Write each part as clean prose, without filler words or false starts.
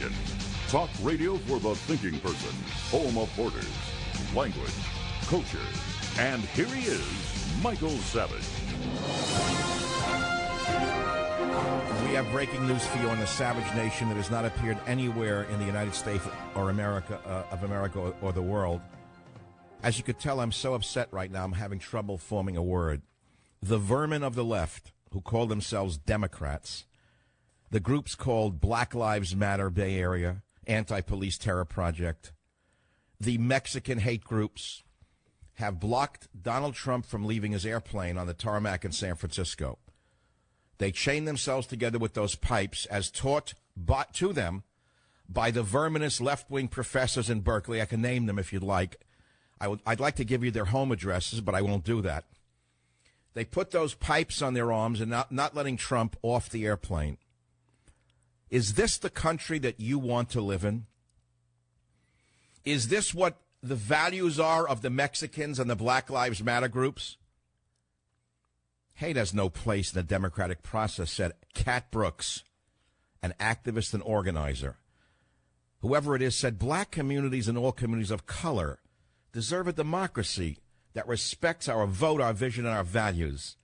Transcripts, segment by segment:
Nation. Talk radio for the thinking person. Home of borders, language, culture. And here he is, Michael Savage. We have breaking news for you on the Savage Nation that has not appeared anywhere in the United States or America or the world. As you could tell, I'm so upset right now, I'm having trouble forming a word. The vermin of the left, who call themselves Democrats, the groups called Black Lives Matter Bay Area, Anti-Police Terror Project, the Mexican hate groups, have blocked Donald Trump from leaving his airplane on the tarmac in San Francisco. They chain themselves together with those pipes as taught to them by the verminous left-wing professors in Berkeley. I can name them if you'd like. I'd like to give you their home addresses, but I won't do that. They put those pipes on their arms and not letting Trump off the airplane. Is this the country that you want to live in? Is this what the values are of the Mexicans and the Black Lives Matter groups? Hate has no place in the democratic process, said Cat Brooks, an activist and organizer. Whoever it is said black communities and all communities of color deserve a democracy that respects our vote, our vision, and our values.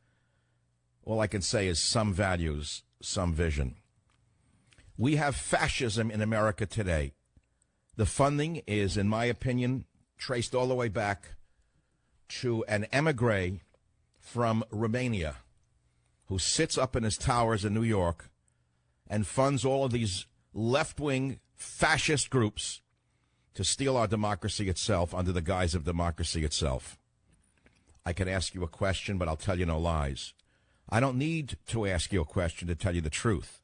All I can say is some values, some vision. We have fascism in America today. The funding is, in my opinion, traced all the way back to an emigre from Romania who sits up in his towers in New York and funds all of these left-wing fascist groups to steal our democracy itself under the guise of democracy itself. I can ask you a question, but I'll tell you no lies. I don't need to ask you a question to tell you the truth.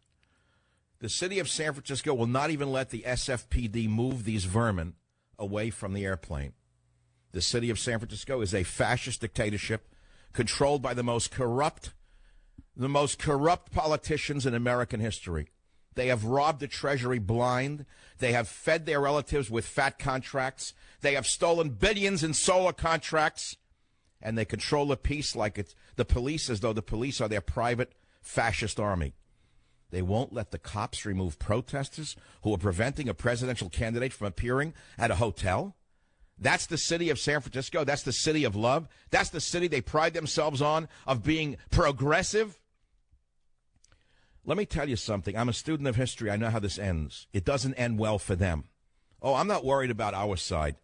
The city of San Francisco will not even let the SFPD move these vermin away from the airplane. The city of San Francisco is a fascist dictatorship controlled by the most corrupt politicians in American history. They have robbed the Treasury blind. They have fed their relatives with fat contracts. They have stolen billions in solar contracts. And they control the peace like it's the police, as though the police are their private fascist army. They won't let the cops remove protesters who are preventing a presidential candidate from appearing at a hotel. That's the city of San Francisco. That's the city of love. That's the city they pride themselves on, of being progressive. Let me tell you something. I'm a student of history. I know how this ends. It doesn't end well for them. Oh, I'm not worried about our side.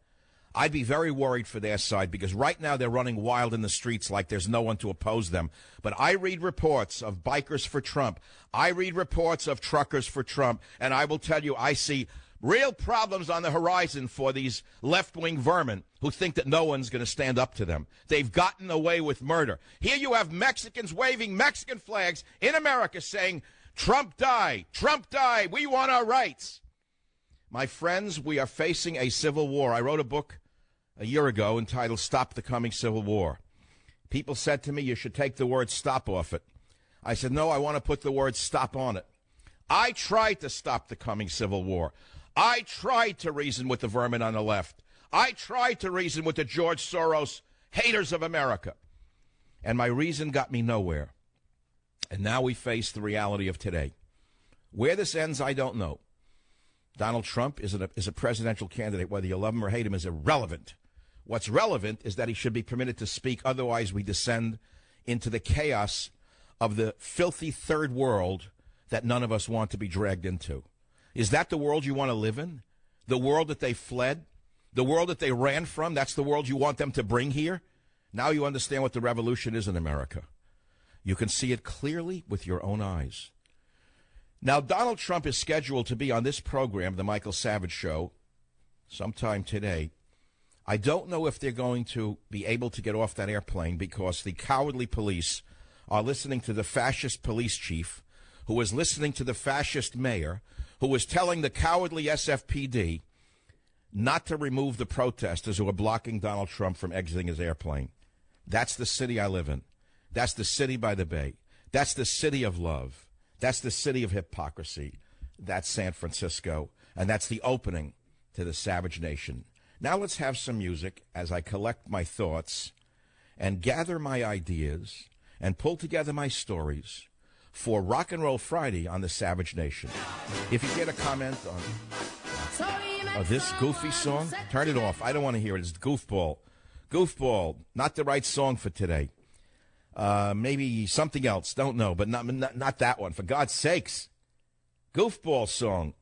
I'd be very worried for their side because right now they're running wild in the streets like there's no one to oppose them. But I read reports of bikers for Trump. I read reports of truckers for Trump. And I will tell you, I see real problems on the horizon for these left-wing vermin who think that no one's going to stand up to them. They've gotten away with murder. Here you have Mexicans waving Mexican flags in America saying, Trump die, we want our rights. My friends, we are facing a civil war. I wrote a book a year ago entitled Stop the Coming Civil War. People said to me, you should take the word stop off it. I said, no, I want to put the word stop on it. I tried to stop the coming civil war. I tried to reason with the vermin on the left. I tried to reason with the George Soros haters of America. And my reason got me nowhere. And now we face the reality of today. Where this ends, I don't know. Donald Trump is a presidential candidate. Whether you love him or hate him is irrelevant. What's relevant is that he should be permitted to speak. Otherwise, we descend into the chaos of the filthy third world that none of us want to be dragged into. Is that the world you want to live in? The world that they fled? The world that they ran from? That's the world you want them to bring here? Now you understand what the revolution is in America. You can see it clearly with your own eyes. Now, Donald Trump is scheduled to be on this program, The Michael Savage Show, sometime today. I don't know if they're going to be able to get off that airplane because the cowardly police are listening to the fascist police chief, who is listening to the fascist mayor, who is telling the cowardly SFPD not to remove the protesters who are blocking Donald Trump from exiting his airplane. That's the city I live in. That's the city by the bay. That's the city of love. That's the city of hypocrisy. That's San Francisco. And that's the opening to the Savage Nation. Now let's have some music as I collect my thoughts and gather my ideas and pull together my stories for Rock and Roll Friday on the Savage Nation. If you get a comment on this goofy song, turn it off. I don't want to hear it. It's Goofball. Goofball, not the right song for today. Maybe something else, don't know, but not that one. For God's sakes. Goofball song.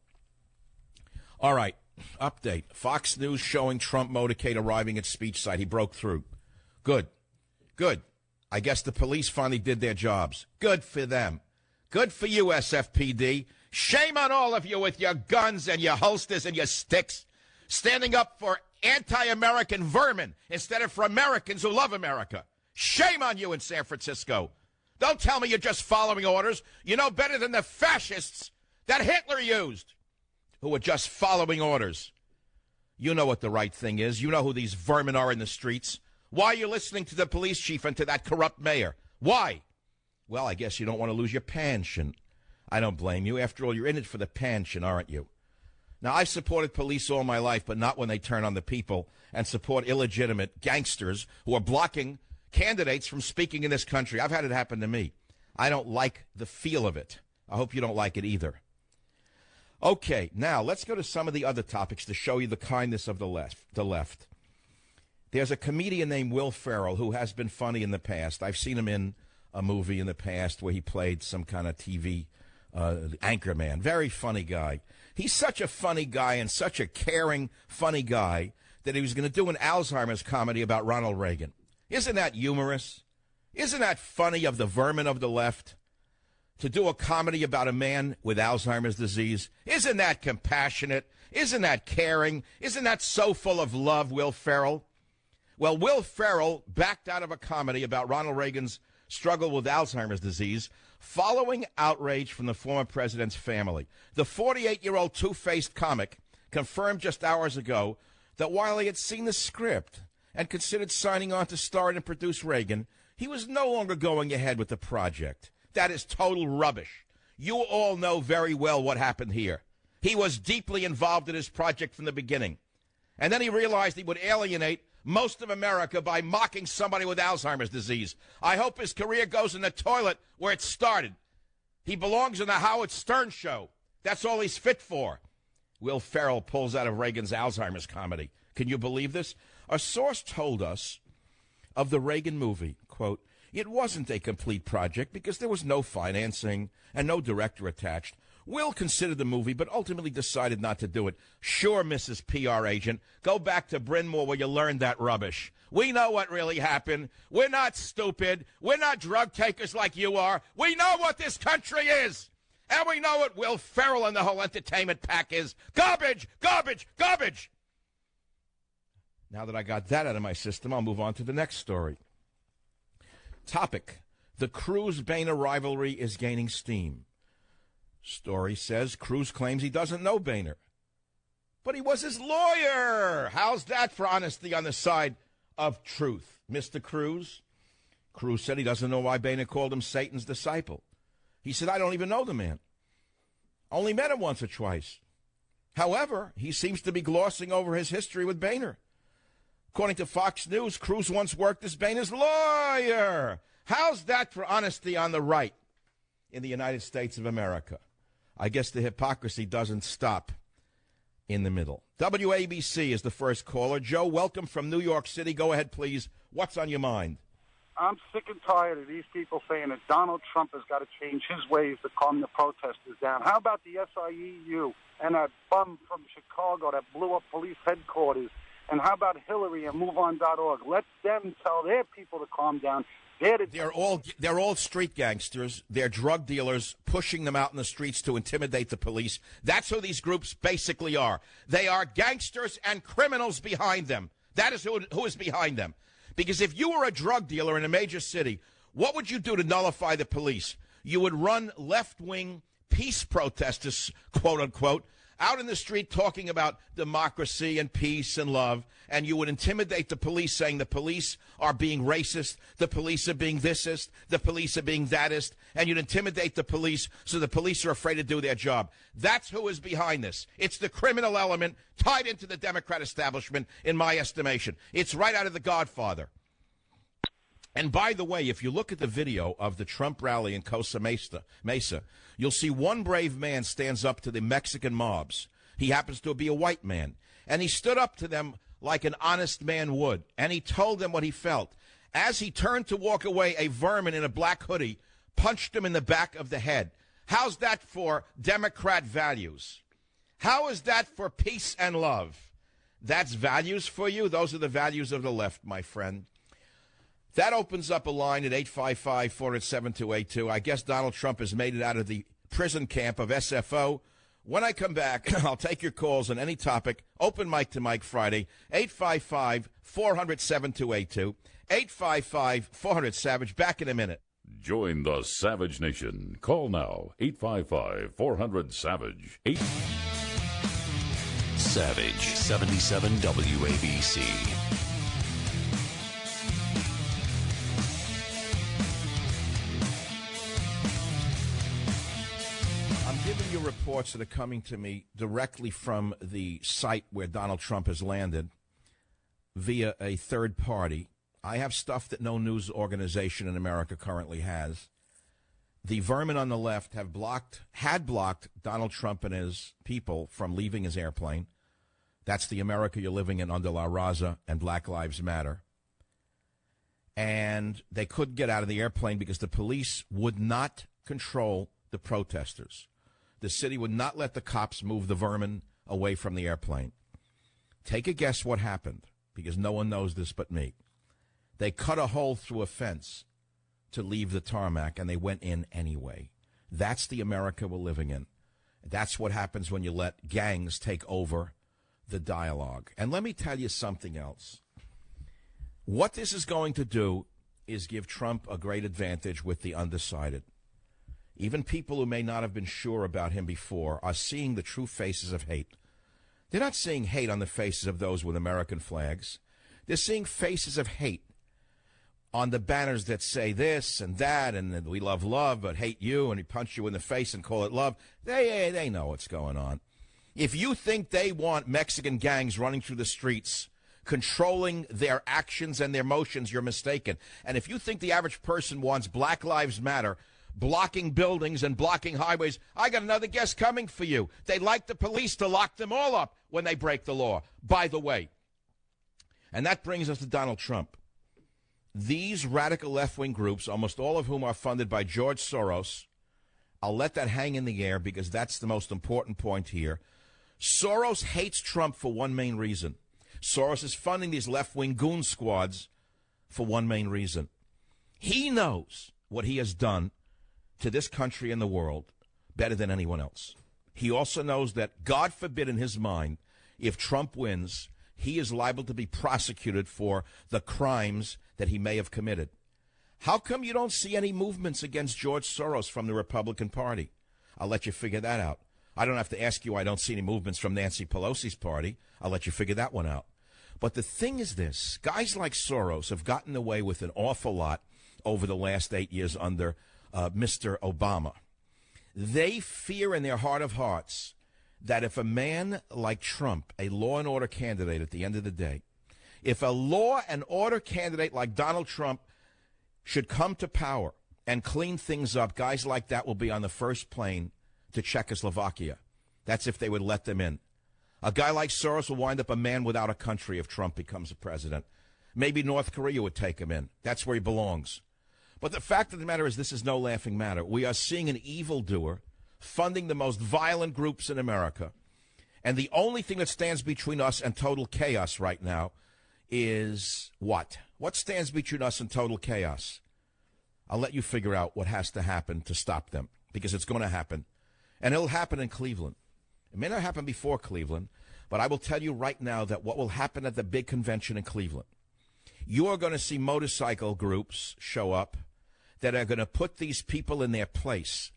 All right, update. Fox News showing Trump motorcade arriving at speech site. He broke through. Good. I guess the police finally did their jobs. Good for them. Good for you, SFPD. Shame on all of you with your guns and your holsters and your sticks, standing up for anti-American vermin instead of for Americans who love America. Shame on you in San Francisco. Don't tell me you're just following orders. You know better than the fascists that Hitler used, who were just following orders. You know what the right thing is. You know who these vermin are in the streets. Why are you listening to the police chief and to that corrupt mayor? Why? Well, I guess you don't want to lose your pension. I don't blame you. After all, you're in it for the pension, aren't you? Now, I've supported police all my life, but not when they turn on the people and support illegitimate gangsters who are blocking candidates from speaking in this country. I've had it happen to me. I don't like the feel of it. I hope you don't like it either. Okay, now let's go to some of the other topics to show you the kindness of the left. There's a comedian named Will Ferrell who has been funny in the past. I've seen him in a movie in the past where he played some kind of TV anchor man. Very funny guy. He's such a funny guy and such a caring, funny guy that he was going to do an Alzheimer's comedy about Ronald Reagan. Isn't that humorous? Isn't that funny of the vermin of the left? To do a comedy about a man with Alzheimer's disease? Isn't that compassionate? Isn't that caring? Isn't that so full of love, Will Ferrell? Well, Will Ferrell backed out of a comedy about Ronald Reagan's struggle with Alzheimer's disease following outrage from the former president's family. The 48-year-old two-faced comic confirmed just hours ago that while he had seen the script and considered signing on to star and produce Reagan, he was no longer going ahead with the project. That is total rubbish. You all know very well what happened here. He was deeply involved in his project from the beginning. And then he realized he would alienate most of America by mocking somebody with Alzheimer's disease. I hope his career goes in the toilet where it started. He belongs in the Howard Stern show. That's all he's fit for. Will Ferrell pulls out of Reagan's Alzheimer's comedy. Can you believe this? A source told us of the Reagan movie, quote, "It wasn't a complete project because there was no financing and no director attached. Will considered the movie, but ultimately decided not to do it." Sure, Mrs. PR agent, go back to Bryn Mawr where you learned that rubbish. We know what really happened. We're not stupid. We're not drug takers like you are. We know what this country is. And we know what Will Ferrell and the whole entertainment pack is. Garbage, garbage, garbage. Now that I got that out of my system, I'll move on to the next story. Topic: the Cruz-Boehner rivalry is gaining steam. Story says Cruz claims he doesn't know Boehner, but he was his lawyer. How's that for honesty on the side of truth, Mr. Cruz? Cruz said he doesn't know why Boehner called him Satan's disciple. He said, "I don't even know the man. Only met him once or twice." However, he seems to be glossing over his history with Boehner. According to Fox News, Cruz once worked as Boehner's lawyer. How's that for honesty on the right in the United States of America? I guess the hypocrisy doesn't stop in the middle. WABC is the first caller. Joe, welcome from New York City. Go ahead, please. What's on your mind? I'm sick and tired of these people saying that Donald Trump has got to change his ways to calm the protesters down. How about the SIEU and that bum from Chicago that blew up police headquarters? And how about Hillary and MoveOn.org? Let them tell their people to calm down. They're all street gangsters. They're drug dealers pushing them out in the streets to intimidate the police. That's who these groups basically are. They are gangsters and criminals behind them. That is who is behind them. Because if you were a drug dealer in a major city, what would you do to nullify the police? You would run left-wing peace protesters, quote-unquote, out in the street talking about democracy and peace and love, and you would intimidate the police saying the police are being racist, the police are being thisist, the police are being thatist, and you'd intimidate the police so the police are afraid to do their job. That's who is behind this. It's the criminal element tied into the Democrat establishment, in my estimation. It's right out of The Godfather. And by the way, if you look at the video of the Trump rally in Costa Mesa, you'll see one brave man stands up to the Mexican mobs. He happens to be a white man. And he stood up to them like an honest man would. And he told them what he felt. As he turned to walk away, a vermin in a black hoodie punched him in the back of the head. How's that for Democrat values? How is that for peace and love? That's values for you? Those are the values of the left, my friend. That opens up a line at 855-407-282. I guess Donald Trump has made it out of the prison camp of SFO. When I come back, I'll take your calls on any topic. Open mic to Mike Friday, 855-400-7282, 855-400-SAVAGE. Back in a minute. Join the Savage Nation. Call now, 855-400-SAVAGE. Savage, 77 WABC. I'm giving you reports that are coming to me directly from the site where Donald Trump has landed via a third party. I have stuff that no news organization in America currently has. The vermin on the left had blocked Donald Trump and his people from leaving his airplane. That's the America you're living in under La Raza and Black Lives Matter. And they couldn't get out of the airplane because the police would not control the protesters. The city would not let the cops move the vermin away from the airplane. Take a guess what happened, because no one knows this but me. They cut a hole through a fence to leave the tarmac, and they went in anyway. That's the America we're living in. That's what happens when you let gangs take over the dialogue. And let me tell you something else. What this is going to do is give Trump a great advantage with the undecided. Even people who may not have been sure about him before are seeing the true faces of hate. They're not seeing hate on the faces of those with American flags. They're seeing faces of hate on the banners that say this and that, and we love love but hate you, and he punch you in the face and call it love. They know what's going on. If you think they want Mexican gangs running through the streets, controlling their actions and their motions, you're mistaken. And if you think the average person wants Black Lives Matter blocking buildings and blocking highways, I got another guess coming for you. They'd like the police to lock them all up when they break the law, by the way. And that brings us to Donald Trump. These radical left-wing groups, almost all of whom are funded by George Soros, I'll let that hang in the air because that's the most important point here. Soros hates Trump for one main reason. Soros is funding these left-wing goon squads for one main reason. He knows what he has done to this country and the world better than anyone else. He also knows that, God forbid in his mind, if Trump wins, he is liable to be prosecuted for the crimes that he may have committed. How come you don't see any movements against George Soros from the Republican Party? I'll let you figure that out. I don't have to ask you. I don't see any movements from Nancy Pelosi's party. I'll let you figure that one out. But the thing is this. Guys like Soros have gotten away with an awful lot over the last 8 years under Mr. Obama. They fear in their heart of hearts that if a man like Trump, a law and order candidate at the end of the day, if a law and order candidate like Donald Trump should come to power and clean things up, guys like that will be on the first plane to Czechoslovakia. That's if they would let them in. A guy like Soros will wind up a man without a country if Trump becomes a president. Maybe North Korea would take him in. That's where he belongs. But the fact of the matter is, this is no laughing matter. We are seeing an evildoer funding the most violent groups in America. And the only thing that stands between us and total chaos right now is what? What stands between us and total chaos? I'll let you figure out what has to happen to stop them, because it's going to happen. And it'll happen in Cleveland. It may not happen before Cleveland, but I will tell you right now that what will happen at the big convention in Cleveland, you are going to see motorcycle groups show up that are going to put these people in their place.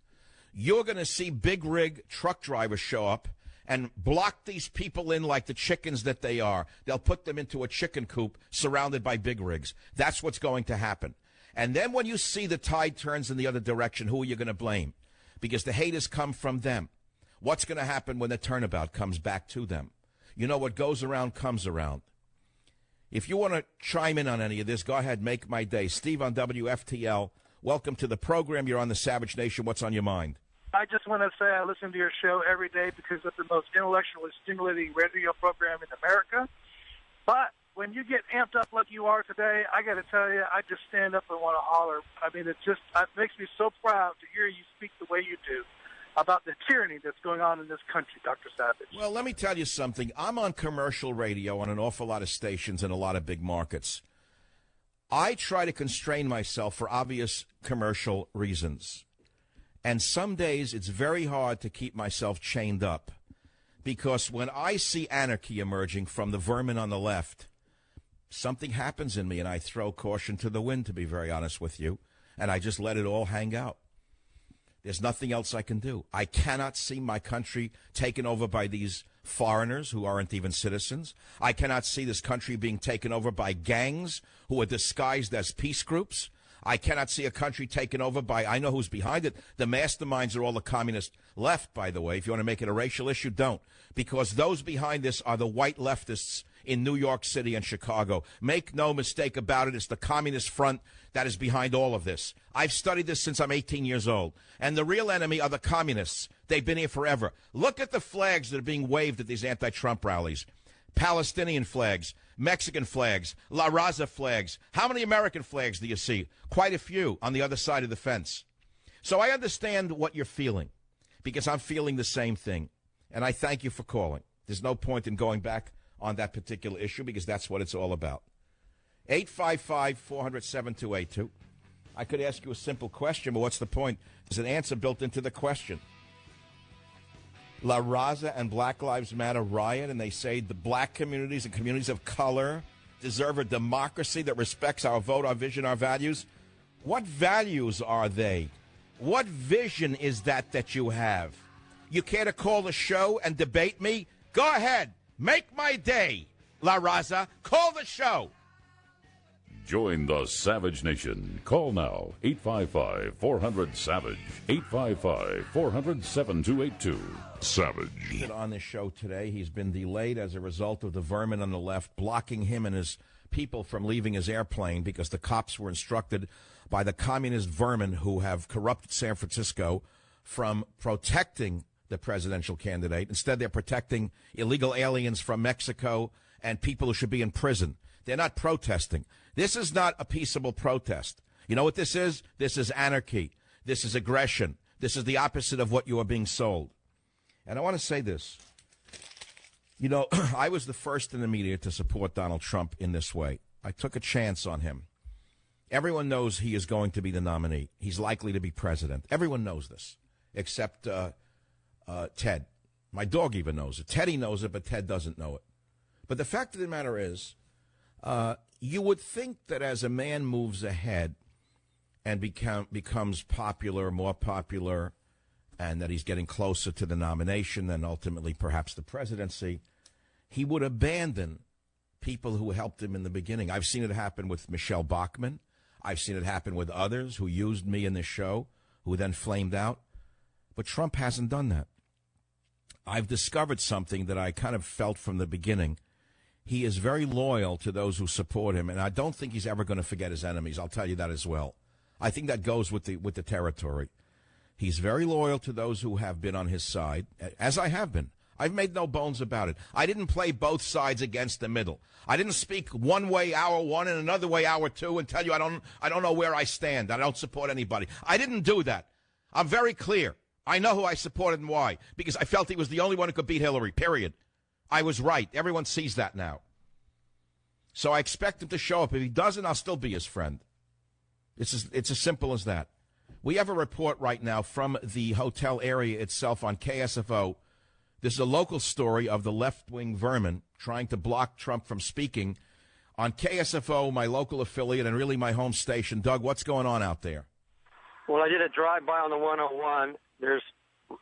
You're going to see big rig truck drivers show up and block these people in like the chickens that they are. They'll put them into a chicken coop surrounded by big rigs. That's what's going to happen. And then when you see the tide turns in the other direction, who are you going to blame? Because the hate has come from them. What's going to happen when the turnabout comes back to them? You know, what goes around comes around. If you want to chime in on any of this, go ahead, make my day. Steve on WFTL, welcome to the program. You're on the Savage Nation. What's on your mind? I just want to say I listen to your show every day because it's the most intellectually stimulating radio program in America. But when you get amped up like you are today, I got to tell you, I just stand up and want to holler. I mean, it makes me so proud to hear you speak the way you do about the tyranny that's going on in this country, Dr. Savage. Well, let me tell you something. I'm on commercial radio on an awful lot of stations in a lot of big markets. I try to constrain myself for obvious commercial reasons. And some days it's very hard to keep myself chained up because when I see anarchy emerging from the vermin on the left, something happens in me and I throw caution to the wind, to be very honest with you, and I just let it all hang out. There's nothing else I can do. I cannot see my country taken over by these foreigners who aren't even citizens. I cannot see this country being taken over by gangs who are disguised as peace groups. I cannot see a country taken over by, I know who's behind it. The masterminds are all the communist left, by the way. If you want to make it a racial issue, don't. Because those behind this are the white leftists in New York City and Chicago. Make no mistake about it, it's the Communist Front that is behind all of this. I've studied this since I'm 18 years old. And the real enemy are the communists. They've been here forever. Look at the flags that are being waved at these anti-Trump rallies. Palestinian flags, Mexican flags, La Raza flags. How many American flags do you see? Quite a few on the other side of the fence. So I understand what you're feeling because I'm feeling the same thing. And I thank you for calling. There's no point in going back on that particular issue because that's what it's all about. 855-400-7282. I could ask you a simple question, but what's the point? There's an answer built into the question. La Raza and Black Lives Matter riot, and they say the black communities and communities of color deserve a democracy that respects our vote, our vision, our values. What values are they? What vision is that you have? You care to call the show and debate me? Go ahead. Make my day, La Raza. Call the show. Join the Savage Nation. Call now, 855-400-SAVAGE, 855-400-7282. Savage. On this show today, he's been delayed as a result of the vermin on the left blocking him and his people from leaving his airplane because the cops were instructed by the communist vermin who have corrupted San Francisco from protecting the presidential candidate. Instead, they're protecting illegal aliens from Mexico and people who should be in prison. They're not protesting. This is not a peaceable protest. You know what this is? This is anarchy. This is aggression. This is the opposite of what you are being sold. And I want to say this. You know, I was the first in the media to support Donald Trump in this way. I took a chance on him. Everyone knows he is going to be the nominee. He's likely to be president. Everyone knows this, except Ted. My dog even knows it. Teddy knows it, but Ted doesn't know it. But the fact of the matter is, you would think that as a man moves ahead and becomes popular, more popular, and that he's getting closer to the nomination and ultimately perhaps the presidency, he would abandon people who helped him in the beginning. I've seen it happen with Michelle Bachmann. I've seen it happen with others who used me in this show, who then flamed out. But Trump hasn't done that. I've discovered something that I kind of felt from the beginning. He is very loyal to those who support him, and I don't think he's ever going to forget his enemies. I'll tell you that as well. I think that goes with the territory. He's very loyal to those who have been on his side, as I have been. I've made no bones about it. I didn't play both sides against the middle. I didn't speak one way hour one and another way hour two and tell you I don't know where I stand. I don't support anybody. I didn't do that. I'm very clear. I know who I supported and why, because I felt he was the only one who could beat Hillary, period. I was right. Everyone sees that now. So I expect him to show up. If he doesn't, I'll still be his friend. It's as simple as that. We have a report right now from the hotel area itself on KSFO. This is a local story of the left-wing vermin trying to block Trump from speaking. On KSFO, my local affiliate and really my home station. Doug, what's going on out there? Well, I did a drive-by on the 101. There's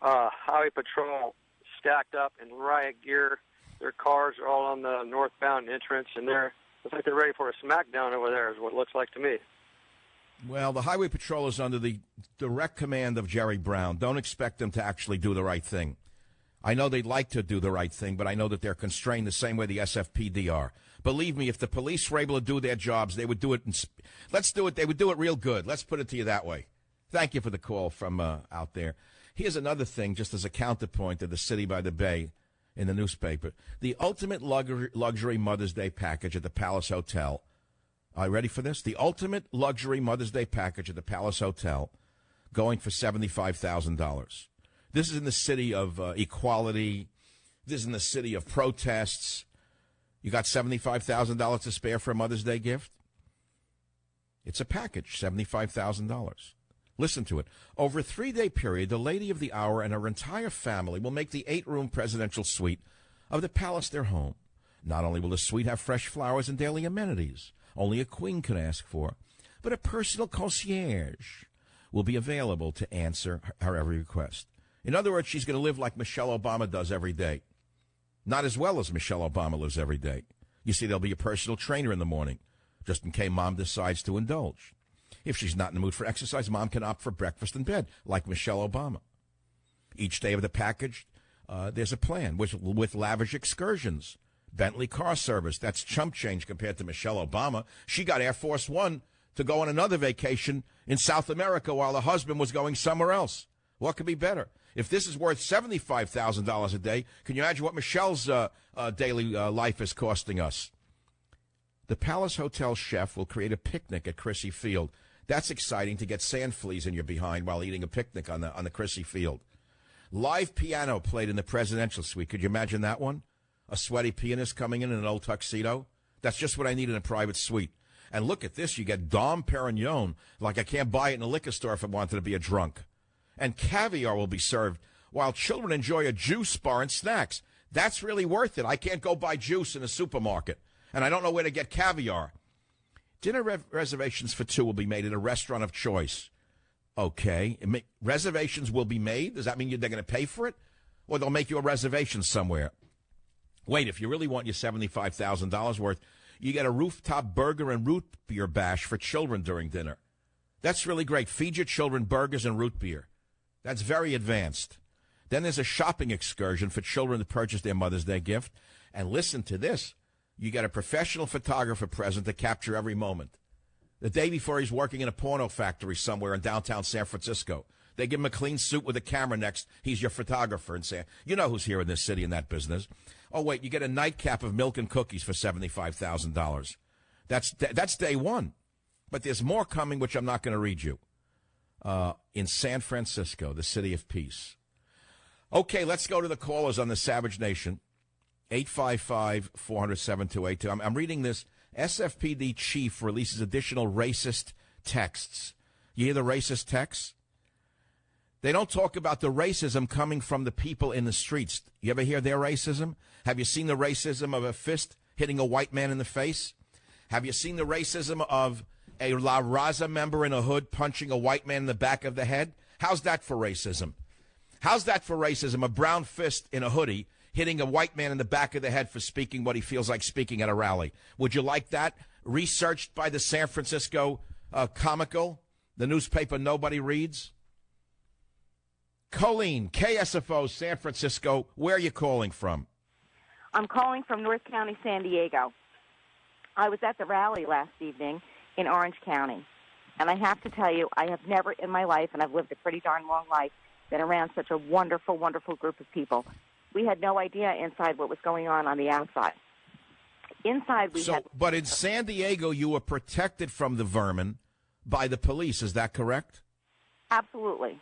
Highway Patrol stacked up in riot gear. Their cars are all on the northbound entrance, and looks like they're ready for a smackdown over there is what it looks like to me. Well, the Highway Patrol is under the direct command of Jerry Brown. Don't expect them to actually do the right thing. I know they'd like to do the right thing, but I know that they're constrained the same way the SFPD are. Believe me, if the police were able to do their jobs, they would do it. Let's do it. They would do it real good. Let's put it to you that way. Thank you for the call from out there. Here's another thing, just as a counterpoint to the City by the Bay in the newspaper. The ultimate luxury Mother's Day package at the Palace Hotel. Are you ready for this? The ultimate luxury Mother's Day package at the Palace Hotel going for $75,000. This is in the city of equality. This is in the city of protests. You got $75,000 to spare for a Mother's Day gift? It's a package, $75,000. Listen to it. Over a 3-day period, the lady of the hour and her entire family will make the 8-room presidential suite of the palace their home. Not only will the suite have fresh flowers and daily amenities, only a queen could ask for, but a personal concierge will be available to answer her every request. In other words, she's going to live like Michelle Obama does every day. Not as well as Michelle Obama lives every day. You see, there'll be a personal trainer in the morning, just in case Mom decides to indulge. If she's not in the mood for exercise, Mom can opt for breakfast in bed, like Michelle Obama. Each day of the package, there's a plan with lavish excursions. Bentley car service, that's chump change compared to Michelle Obama. She got Air Force One to go on another vacation in South America while her husband was going somewhere else. What could be better? If this is worth $75,000 a day, can you imagine what Michelle's daily life is costing us? The Palace Hotel chef will create a picnic at Crissy Field. That's exciting to get sand fleas in your behind while eating a picnic on the Crissy Field. Live piano played in the presidential suite. Could you imagine that one? A sweaty pianist coming in an old tuxedo? That's just what I need in a private suite. And look at this. You get Dom Perignon, like I can't buy it in a liquor store if I wanted to be a drunk. And caviar will be served while children enjoy a juice bar and snacks. That's really worth it. I can't go buy juice in a supermarket, and I don't know where to get caviar. Dinner reservations for 2 will be made at a restaurant of choice. Okay. Reservations will be made? Does that mean they're going to pay for it? Or they'll make you a reservation somewhere? Wait, if you really want your $75,000 worth, you get a rooftop burger and root beer bash for children during dinner. That's really great. Feed your children burgers and root beer. That's very advanced. Then there's a shopping excursion for children to purchase their Mother's Day gift. And listen to this. You get a professional photographer present to capture every moment. The day before, he's working in a porno factory somewhere in downtown San Francisco. They give him a clean suit with a camera next. He's your photographer and say, you know who's here in this city in that business. Oh, wait, you get a nightcap of milk and cookies for $75,000. That's day one. But there's more coming, which I'm not going to read you. In San Francisco, the city of peace. Okay, let's go to the callers on the Savage Nation. 855-400-7282. I'm reading this. SFPD chief releases additional racist texts. You hear the racist texts? They don't talk about the racism coming from the people in the streets. You ever hear their racism? Have you seen the racism of a fist hitting a white man in the face? Have you seen the racism of a La Raza member in a hood punching a white man in the back of the head? How's that for racism? How's that for racism? A brown fist in a hoodie hitting a white man in the back of the head for speaking what he feels like speaking at a rally. Would you like that? Researched by the San Francisco Comical, the newspaper nobody reads? Colleen, KSFO, San Francisco. Where are you calling from? I'm calling from North County, San Diego. I was at the rally last evening in Orange County, and I have to tell you, I have never in my life, and I've lived a pretty darn long life, been around such a wonderful, wonderful group of people. We had no idea inside what was going on the outside. Inside we had... But in San Diego, you were protected from the vermin by the police. Is that correct? Absolutely.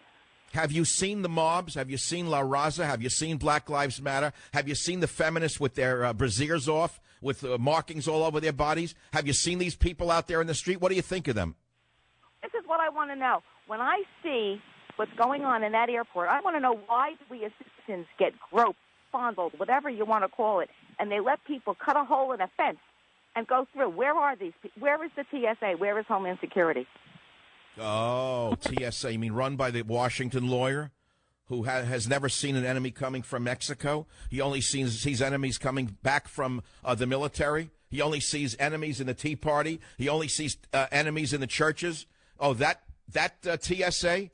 Have you seen the mobs? Have you seen La Raza? Have you seen Black Lives Matter? Have you seen the feminists with their brassieres off, with markings all over their bodies? Have you seen these people out there in the street? What do you think of them? This is what I want to know. When I see what's going on in that airport, I want to know why do we as citizens get groped, fondled, whatever you want to call it, and they let people cut a hole in a fence and go through. Where are these people? Where is the TSA? Where is Homeland Security? Oh, TSA, you mean run by the Washington lawyer who has never seen an enemy coming from Mexico? He only sees enemies coming back from the military. He only sees enemies in the Tea Party. He only sees enemies in the churches. Oh, that TSA?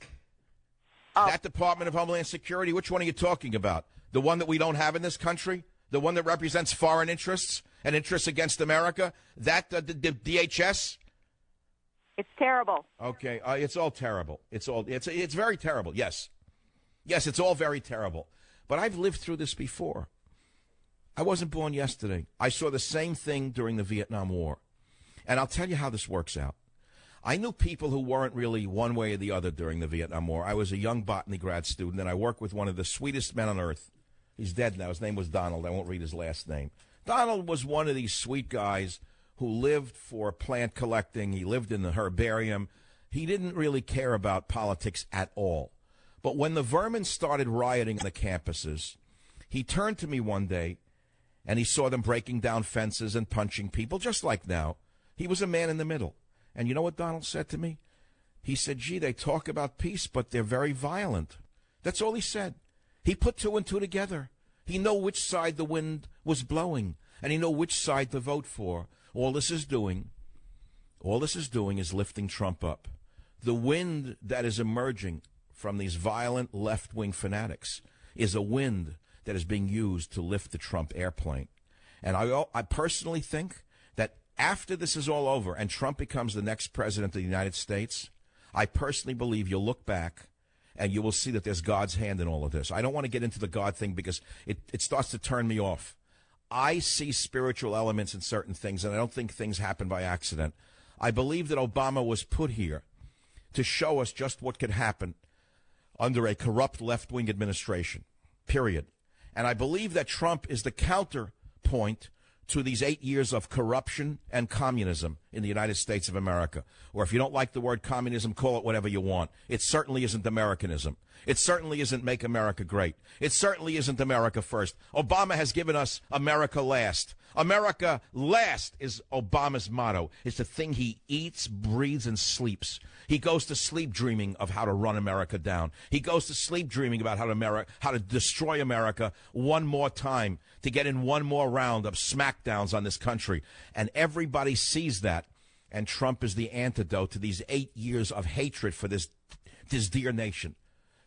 That Department of Homeland Security? Which one are you talking about? the one that we don't have in this country, the one that represents foreign interests and interests against America, that the DHS? It's terrible. Okay, it's all terrible. It's very terrible. Yes, it's all very terrible. But I've lived through this before. I wasn't born yesterday. I saw the same thing during the Vietnam War, and I'll tell you how this works out. I knew people who weren't really one way or the other during the Vietnam War. I was a young botany grad student, and I worked with one of the sweetest men on earth. He's dead now. His name was Donald. I won't read his last name. Donald was one of these sweet guys who lived for plant collecting. He lived in the herbarium. He didn't really care about politics at all. But when the vermin started rioting in the campuses, he turned to me one day, and he saw them breaking down fences and punching people, just like now. He was a man in the middle. And you know what Donald said to me? He said, gee, they talk about peace, but they're very violent. That's all he said. He put two and two together. He knew which side the wind was blowing, and he knew which side to vote for. All this is doing is lifting Trump up. The wind that is emerging from these violent left-wing fanatics is a wind that is being used to lift the Trump airplane. And I personally think that after this is all over and Trump becomes the next president of the United States, I personally believe you'll look back and you will see that there's God's hand in all of this. I don't want to get into the God thing because it starts to turn me off. I see spiritual elements in certain things, and I don't think things happen by accident. I believe that Obama was put here to show us just what could happen under a corrupt left-wing administration, period. And I believe that Trump is the counterpoint to these 8 years of corruption and communism in the United States of America. Or if you don't like the word communism, call it whatever you want. It certainly isn't Americanism. It certainly isn't Make America Great. It certainly isn't America First. Obama has given us America Last. America Last is Obama's motto. It's the thing he eats, breathes, and sleeps. He goes to sleep dreaming of how to run America down. He goes to sleep dreaming about how to destroy America one more time, to get in one more round of smackdowns on this country. And everybody sees that. And Trump is the antidote to these 8 years of hatred for this dear nation.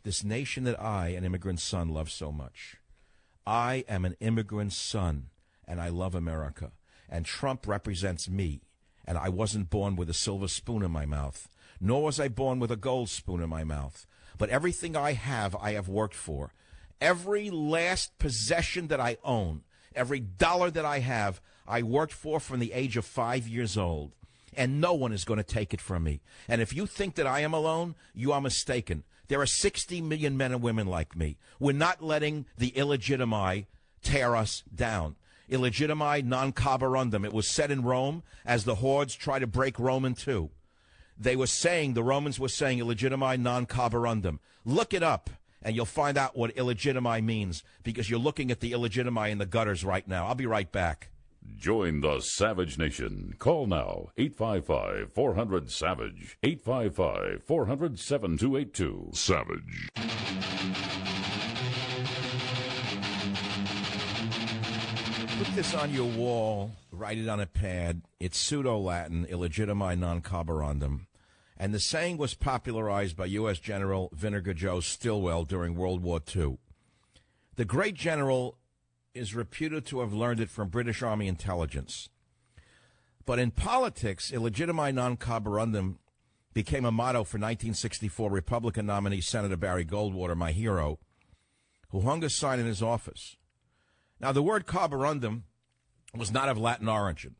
This nation that I, an immigrant son, love so much. I am an immigrant son, and I love America. And Trump represents me. And I wasn't born with a silver spoon in my mouth, nor was I born with a gold spoon in my mouth. But everything I have worked for. Every last possession that I own, every dollar that I have, I worked for from the age of 5 years old. And no one is going to take it from me. And if you think that I am alone, you are mistaken. There are 60 million men and women like me. We're not letting the illegitimi tear us down. Illegitimi non carborundum. It was said in Rome as the hordes try to break Rome in two. The Romans were saying illegitimi non carborundum. Look it up, and you'll find out what illegitimi means, because you're looking at the illegitimi in the gutters right now. I'll be right back. Join the Savage Nation. Call now, 855-400-SAVAGE, 855-400-7282. Savage. Put this on your wall, write it on a pad. It's pseudo-Latin, illegitimi non carborundum. And the saying was popularized by U.S. General Vinegar Joe Stilwell during World War II. The great general is reputed to have learned it from British Army intelligence. But in politics, illegitimi non carborundum became a motto for 1964 Republican nominee Senator Barry Goldwater, my hero, who hung a sign in his office. Now, the word carborundum was not of Latin origin.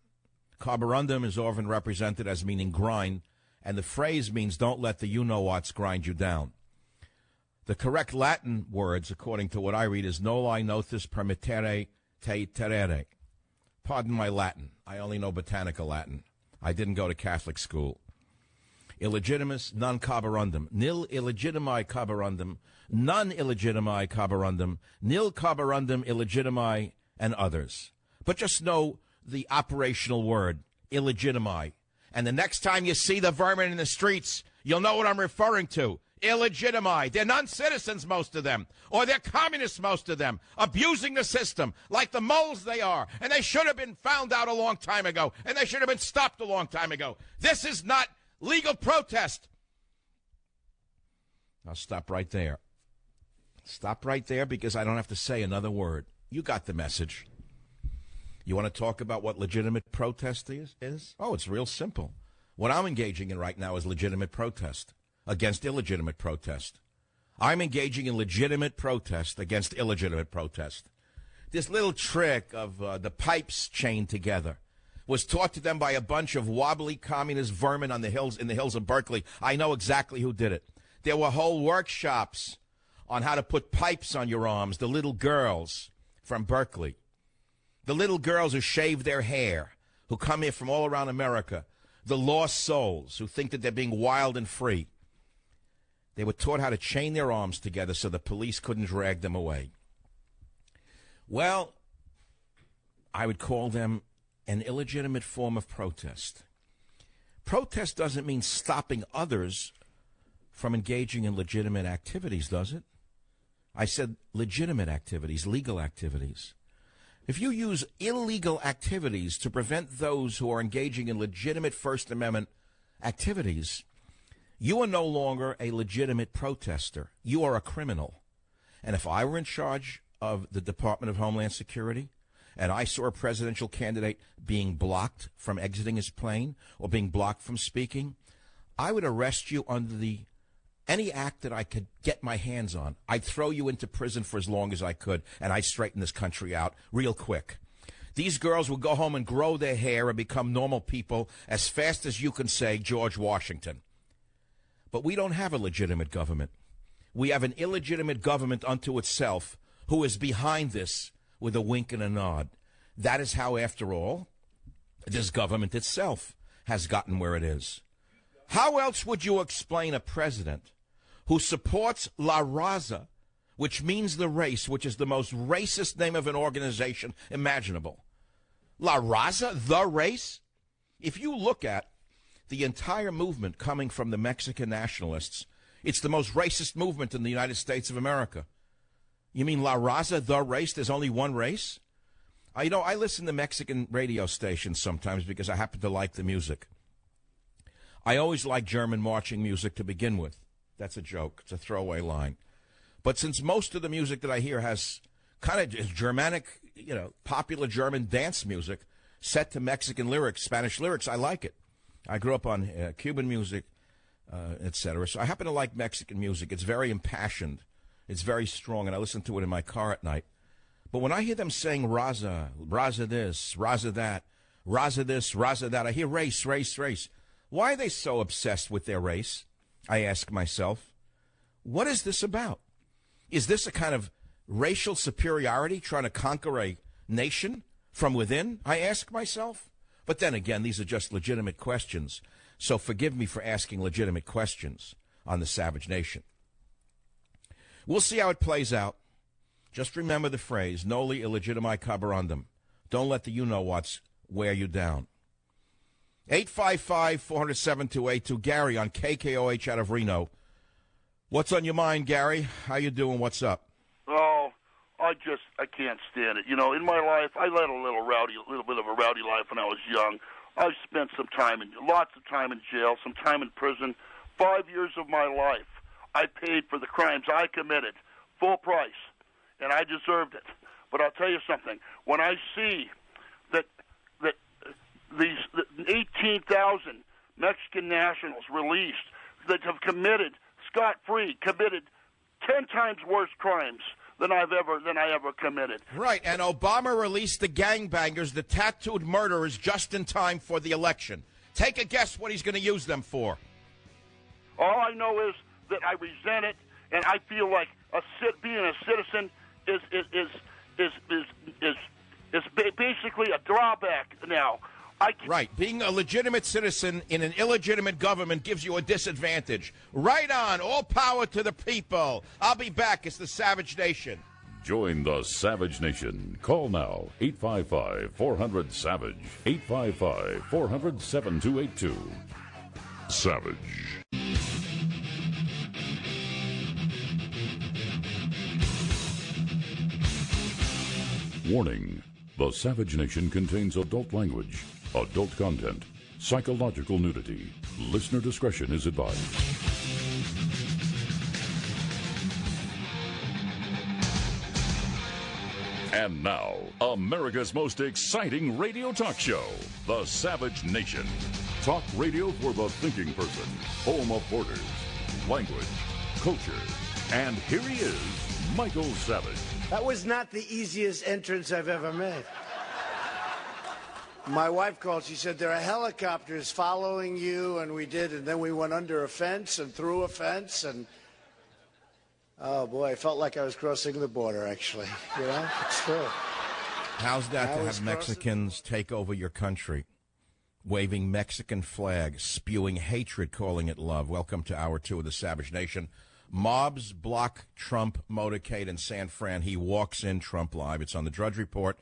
Carborundum is often represented as meaning grind, and the phrase means don't let the you-know-whats grind you down. The correct Latin words, according to what I read, is noli notis permittere te terere. Pardon my Latin. I only know botanical Latin. I didn't go to Catholic school. Illegitimus non carborundum. Nil illegitimi carborundum. Non illegitimi carborundum. Nil carborundum illegitimi, and others. But just know the operational word, illegitimi. And the next time you see the vermin in the streets, you'll know what I'm referring to. Illegitimi. They're non-citizens, most of them. Or they're communists, most of them. Abusing the system like the moles they are. And they should have been found out a long time ago. And they should have been stopped a long time ago. This is not legal protest. I'll stop right there. Stop right there because I don't have to say another word. You got the message. You want to talk about what legitimate protest is? Oh, it's real simple. What I'm engaging in right now is legitimate protest against illegitimate protest. I'm engaging in legitimate protest against illegitimate protest. This little trick of the pipes chained together was taught to them by a bunch of wobbly communist vermin on the hills in the hills of Berkeley. I know exactly who did it. There were whole workshops on how to put pipes on your arms, the little girls from Berkeley. The little girls who shave their hair, who come here from all around America, the lost souls who think that they're being wild and free. They were taught how to chain their arms together so the police couldn't drag them away. Well, I would call them an illegitimate form of protest. Protest doesn't mean stopping others from engaging in legitimate activities, does it? I said legitimate activities, legal activities. If you use illegal activities to prevent those who are engaging in legitimate First Amendment activities, you are no longer a legitimate protester. You are a criminal. And if I were in charge of the Department of Homeland Security and I saw a presidential candidate being blocked from exiting his plane or being blocked from speaking, I would arrest you under any act that I could get my hands on. I'd throw you into prison for as long as I could, and I'd straighten this country out real quick. These girls will go home and grow their hair and become normal people as fast as you can say George Washington. But we don't have a legitimate government. We have an illegitimate government unto itself who is behind this with a wink and a nod. That is how, after all, this government itself has gotten where it is. How else would you explain a president who supports La Raza, which means the race, which is the most racist name of an organization imaginable? La Raza, the race? If you look at the entire movement coming from the Mexican nationalists, it's the most racist movement in the United States of America. You mean La Raza, the race? There's only one race? I listen to Mexican radio stations sometimes because I happen to like the music. I always like German marching music to begin with. That's a joke. It's a throwaway line. But since most of the music that I hear has kind of Germanic, popular German dance music set to Mexican lyrics, Spanish lyrics, I like it. I grew up on Cuban music, etc. So I happen to like Mexican music. It's very impassioned. It's very strong, and I listen to it in my car at night. But when I hear them saying Raza, Raza this, Raza that, Raza this, Raza that, I hear race, race, race. Why are they so obsessed with their race? I ask myself. What is this about? Is this a kind of racial superiority trying to conquer a nation from within? I ask myself. But then again, these are just legitimate questions. So forgive me for asking legitimate questions on the Savage Nation. We'll see how it plays out. Just remember the phrase, noli illegitimi caberundum. Don't let the you-know-whats wear you down. 855-400-7282. Gary on KKOH out of Reno. What's on your mind, Gary? How you doing? What's up? Oh, I can't stand it. In my life, I led a little bit of a rowdy life when I was young. I spent lots of time in jail, some time in prison. 5 years of my life, I paid for the crimes I committed, full price, and I deserved it. But I'll tell you something. When I see that these 18,000 Mexican nationals released that have committed scot-free, committed 10 times worse crimes than I ever committed. Right, and Obama released the gangbangers, the tattooed murderers, just in time for the election. Take a guess what he's going to use them for. All I know is that I resent it, and I feel like being a citizen is basically a drawback now. Right. Being a legitimate citizen in an illegitimate government gives you a disadvantage. Right on. All power to the people. I'll be back. It's the Savage Nation. Join the Savage Nation. Call now. 855-400-SAVAGE. 855-400-7282. Savage. Warning. The Savage Nation contains adult language, adult content, psychological nudity. Listener discretion is advised. And now, America's most exciting radio talk show, The Savage Nation. Talk radio for the thinking person, home of borders, language, culture. And here he is, Michael Savage. That was not the easiest entrance I've ever made. My wife called. She said, there are helicopters following you, and we did. And then we went under a fence and through a fence. And, oh, boy, I felt like I was crossing the border, actually. You know, it's true. How's that to have Mexicans take over your country? Waving Mexican flags, spewing hatred, calling it love. Welcome to Hour 2 of the Savage Nation. Mobs block Trump motorcade in San Fran. He walks in, Trump live. It's on the Drudge Report.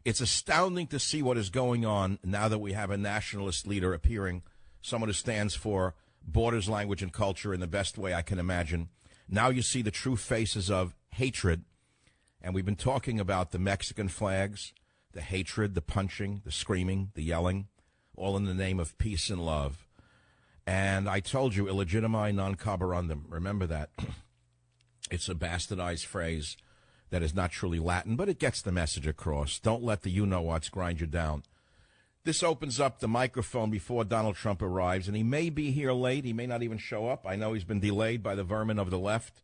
It's astounding to see what is going on now that we have a nationalist leader appearing, someone who stands for borders, language, and culture in the best way I can imagine. Now you see the true faces of hatred, and we've been talking about the Mexican flags, the hatred, the punching, the screaming, the yelling, all in the name of peace and love. And I told you, illegitimi non carborundum. Remember that. It's a bastardized phrase that is not truly Latin, but it gets the message across. Don't let the you-know-whats grind you down. This opens up the microphone before Donald Trump arrives, and he may be here late. He may not even show up. I know he's been delayed by the vermin of the left.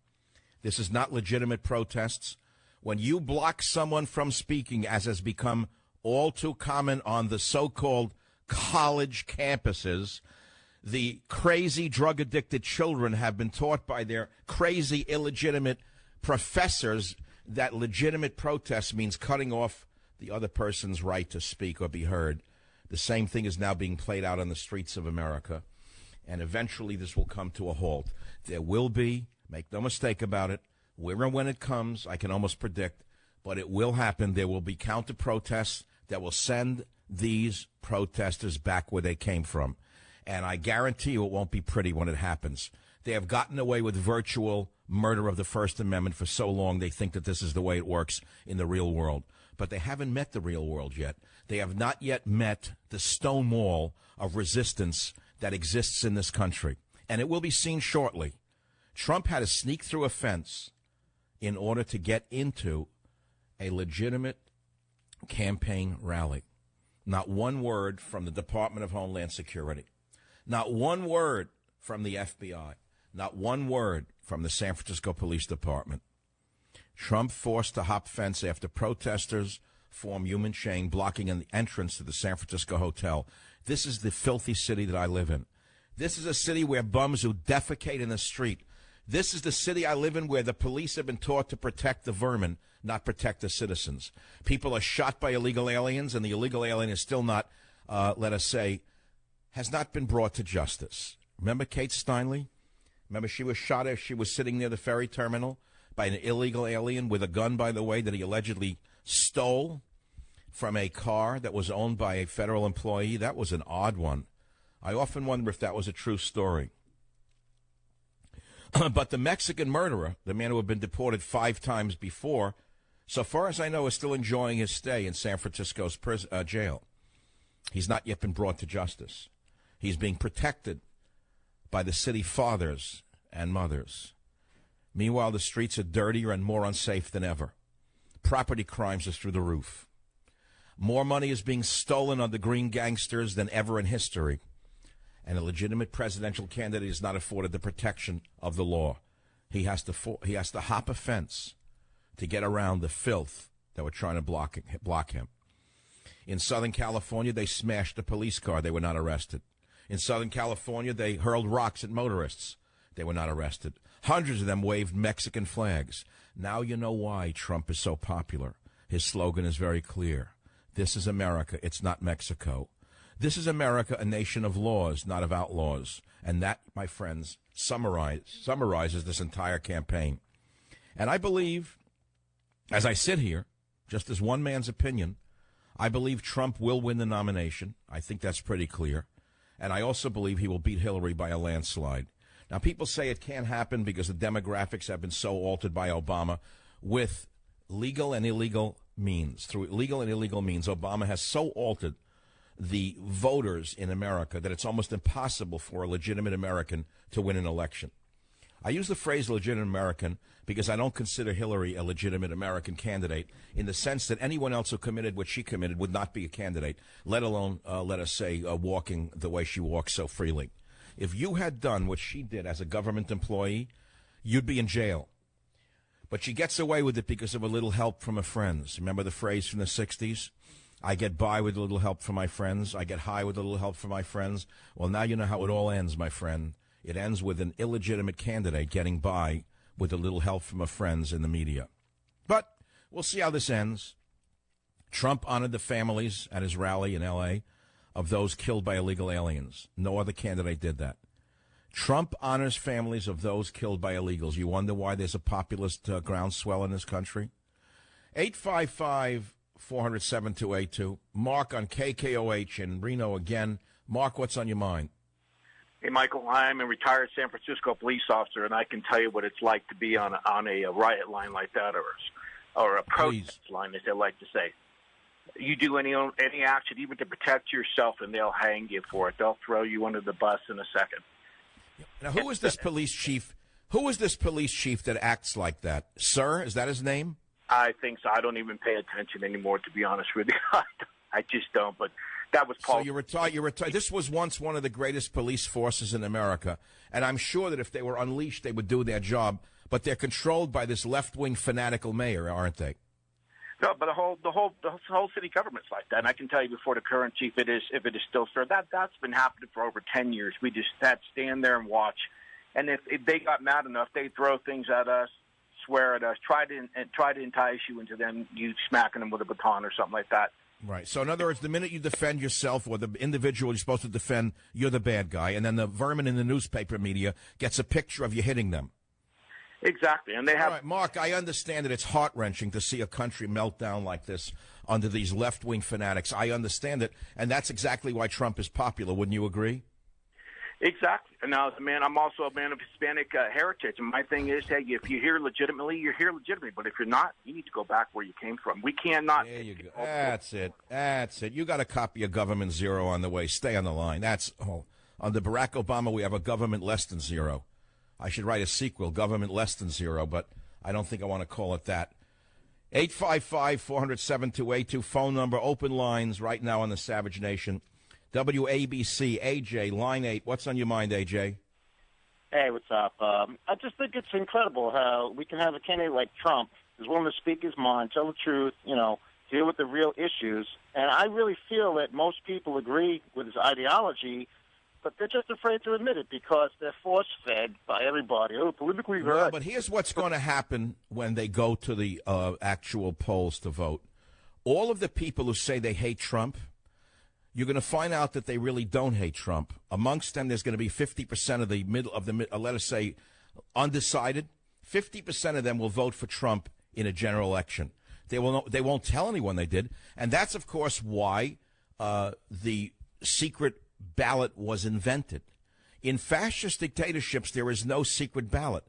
This is not legitimate protests. When you block someone from speaking, as has become all too common on the so-called college campuses, the crazy drug-addicted children have been taught by their crazy, illegitimate professors that legitimate protest means cutting off the other person's right to speak or be heard. The same thing is now being played out on the streets of America, and eventually this will come to a halt. There will be, make no mistake about it, where and when it comes, I can almost predict, but it will happen. There will be counter-protests that will send these protesters back where they came from. And I guarantee you it won't be pretty when it happens. They have gotten away with virtual murder of the First Amendment for so long they think that this is the way it works in the real world. But they haven't met the real world yet. They have not yet met the stone wall of resistance that exists in this country. And it will be seen shortly. Trump had to sneak through a fence in order to get into a legitimate campaign rally. Not one word from the Department of Homeland Security. Not one word from the FBI. Not one word from the San Francisco Police Department. Trump forced to hop fence after protesters form human chain blocking an entrance to the San Francisco hotel. This is the filthy city that I live in. This is a city where bums who defecate in the street. This is the city I live in where the police have been taught to protect the vermin, not protect the citizens. People are shot by illegal aliens, and the illegal alien is still not, let us say, has not been brought to justice. Remember Kate Steinle? Remember she was shot as she was sitting near the ferry terminal by an illegal alien with a gun, by the way, that he allegedly stole from a car that was owned by a federal employee. That was an odd one. I often wonder if that was a true story. But the Mexican murderer, the man who had been deported 5 times before, so far as I know, is still enjoying his stay in San Francisco's jail. He's not yet been brought to justice. He's being protected by the city fathers and mothers. Meanwhile, the streets are dirtier and more unsafe than ever. Property crimes are through the roof. More money is being stolen on the green gangsters than ever in history. And a legitimate presidential candidate is not afforded the protection of the law. He has to hop a fence to get around the filth that were trying to block him. In Southern California, they smashed a police car. They were not arrested. In Southern California, they hurled rocks at motorists. They were not arrested. Hundreds of them waved Mexican flags. Now you know why Trump is so popular. His slogan is very clear. This is America. It's not Mexico. This is America, a nation of laws, not of outlaws. And that, my friends, summarizes this entire campaign. And I believe, as I sit here, just as one man's opinion, I believe Trump will win the nomination. I think that's pretty clear. And I also believe he will beat Hillary by a landslide. Now, people say it can't happen because the demographics have been so altered by Obama. With legal and illegal means, through legal and illegal means, Obama has so altered the voters in America that it's almost impossible for a legitimate American to win an election. I use the phrase legitimate American because I don't consider Hillary a legitimate American candidate in the sense that anyone else who committed what she committed would not be a candidate, let alone, let us say, walking the way she walks so freely. If you had done what she did as a government employee, you'd be in jail. But she gets away with it because of a little help from her friends. Remember the phrase from the 60s? I get by with a little help from my friends. I get high with a little help from my friends. Well, now you know how it all ends, my friend. It ends with an illegitimate candidate getting by with a little help from her friends in the media. But we'll see how this ends. Trump honored the families at his rally in L.A. of those killed by illegal aliens. No other candidate did that. Trump honors families of those killed by illegals. You wonder why there's a populist groundswell in this country? 855-400-7282. Mark on KKOH in Reno again. Mark, what's on your mind? Hey, Michael, I'm a retired San Francisco police officer, and I can tell you what it's like to be on a riot line like that or a protest line, as they like to say. You do any action, even to protect yourself, and they'll hang you for it. They'll throw you under the bus in a second. Now, who is this police chief? Who is this police chief that acts like that? Sir, is that his name? I think so. I don't even pay attention anymore, to be honest with you. I just don't, but that was Paul. So you're retired. This was once one of the greatest police forces in America, and I'm sure that if they were unleashed, they would do their job, but they're controlled by this left-wing fanatical mayor, aren't they? No, but the whole city government's like that. And I can tell you before the current chief, if it is still sir, that's been happening for over 10 years. We just had to stand there and watch. And if they got mad enough, they throw things at us, swear at us, try to entice you into them, you smacking them with a baton or something like that. Right. So in other words, the minute you defend yourself or the individual you're supposed to defend, you're the bad guy, and then the vermin in the newspaper media gets a picture of you hitting them. Exactly, and they have. All right, Mark, I understand that it's heart-wrenching to see a country melt down like this under these left-wing fanatics. I understand it, and that's exactly why Trump is popular. Wouldn't you agree? Exactly. And now, as a man, I'm also a man of Hispanic heritage, and my thing is, hey, if you're here legitimately, you're here legitimately. But if you're not, you need to go back where you came from. We cannot. There you go. That's it. That's it. You got a copy of Government Zero on the way. Stay on the line. Under Barack Obama, we have a government less than zero. I should write a sequel, Government Less Than Zero, but I don't think I want to call it that. 855-400-7282, phone number, open lines right now on the Savage Nation. WABC, AJ, line 8. What's on your mind, AJ? Hey, what's up? I just think it's incredible how we can have a candidate like Trump who's willing to speak his mind, tell the truth, deal with the real issues. And I really feel that most people agree with his ideology, but they're just afraid to admit it because they're force-fed by everybody. Oh, politically correct. Well, but here's what's going to happen when they go to the actual polls to vote. All of the people who say they hate Trump, you're going to find out that they really don't hate Trump. Amongst them, there's going to be 50% of the let us say, undecided. 50% of them will vote for Trump in a general election. They won't tell anyone they did, and that's of course why the secret ballot was invented. In fascist dictatorships, there is no secret ballot.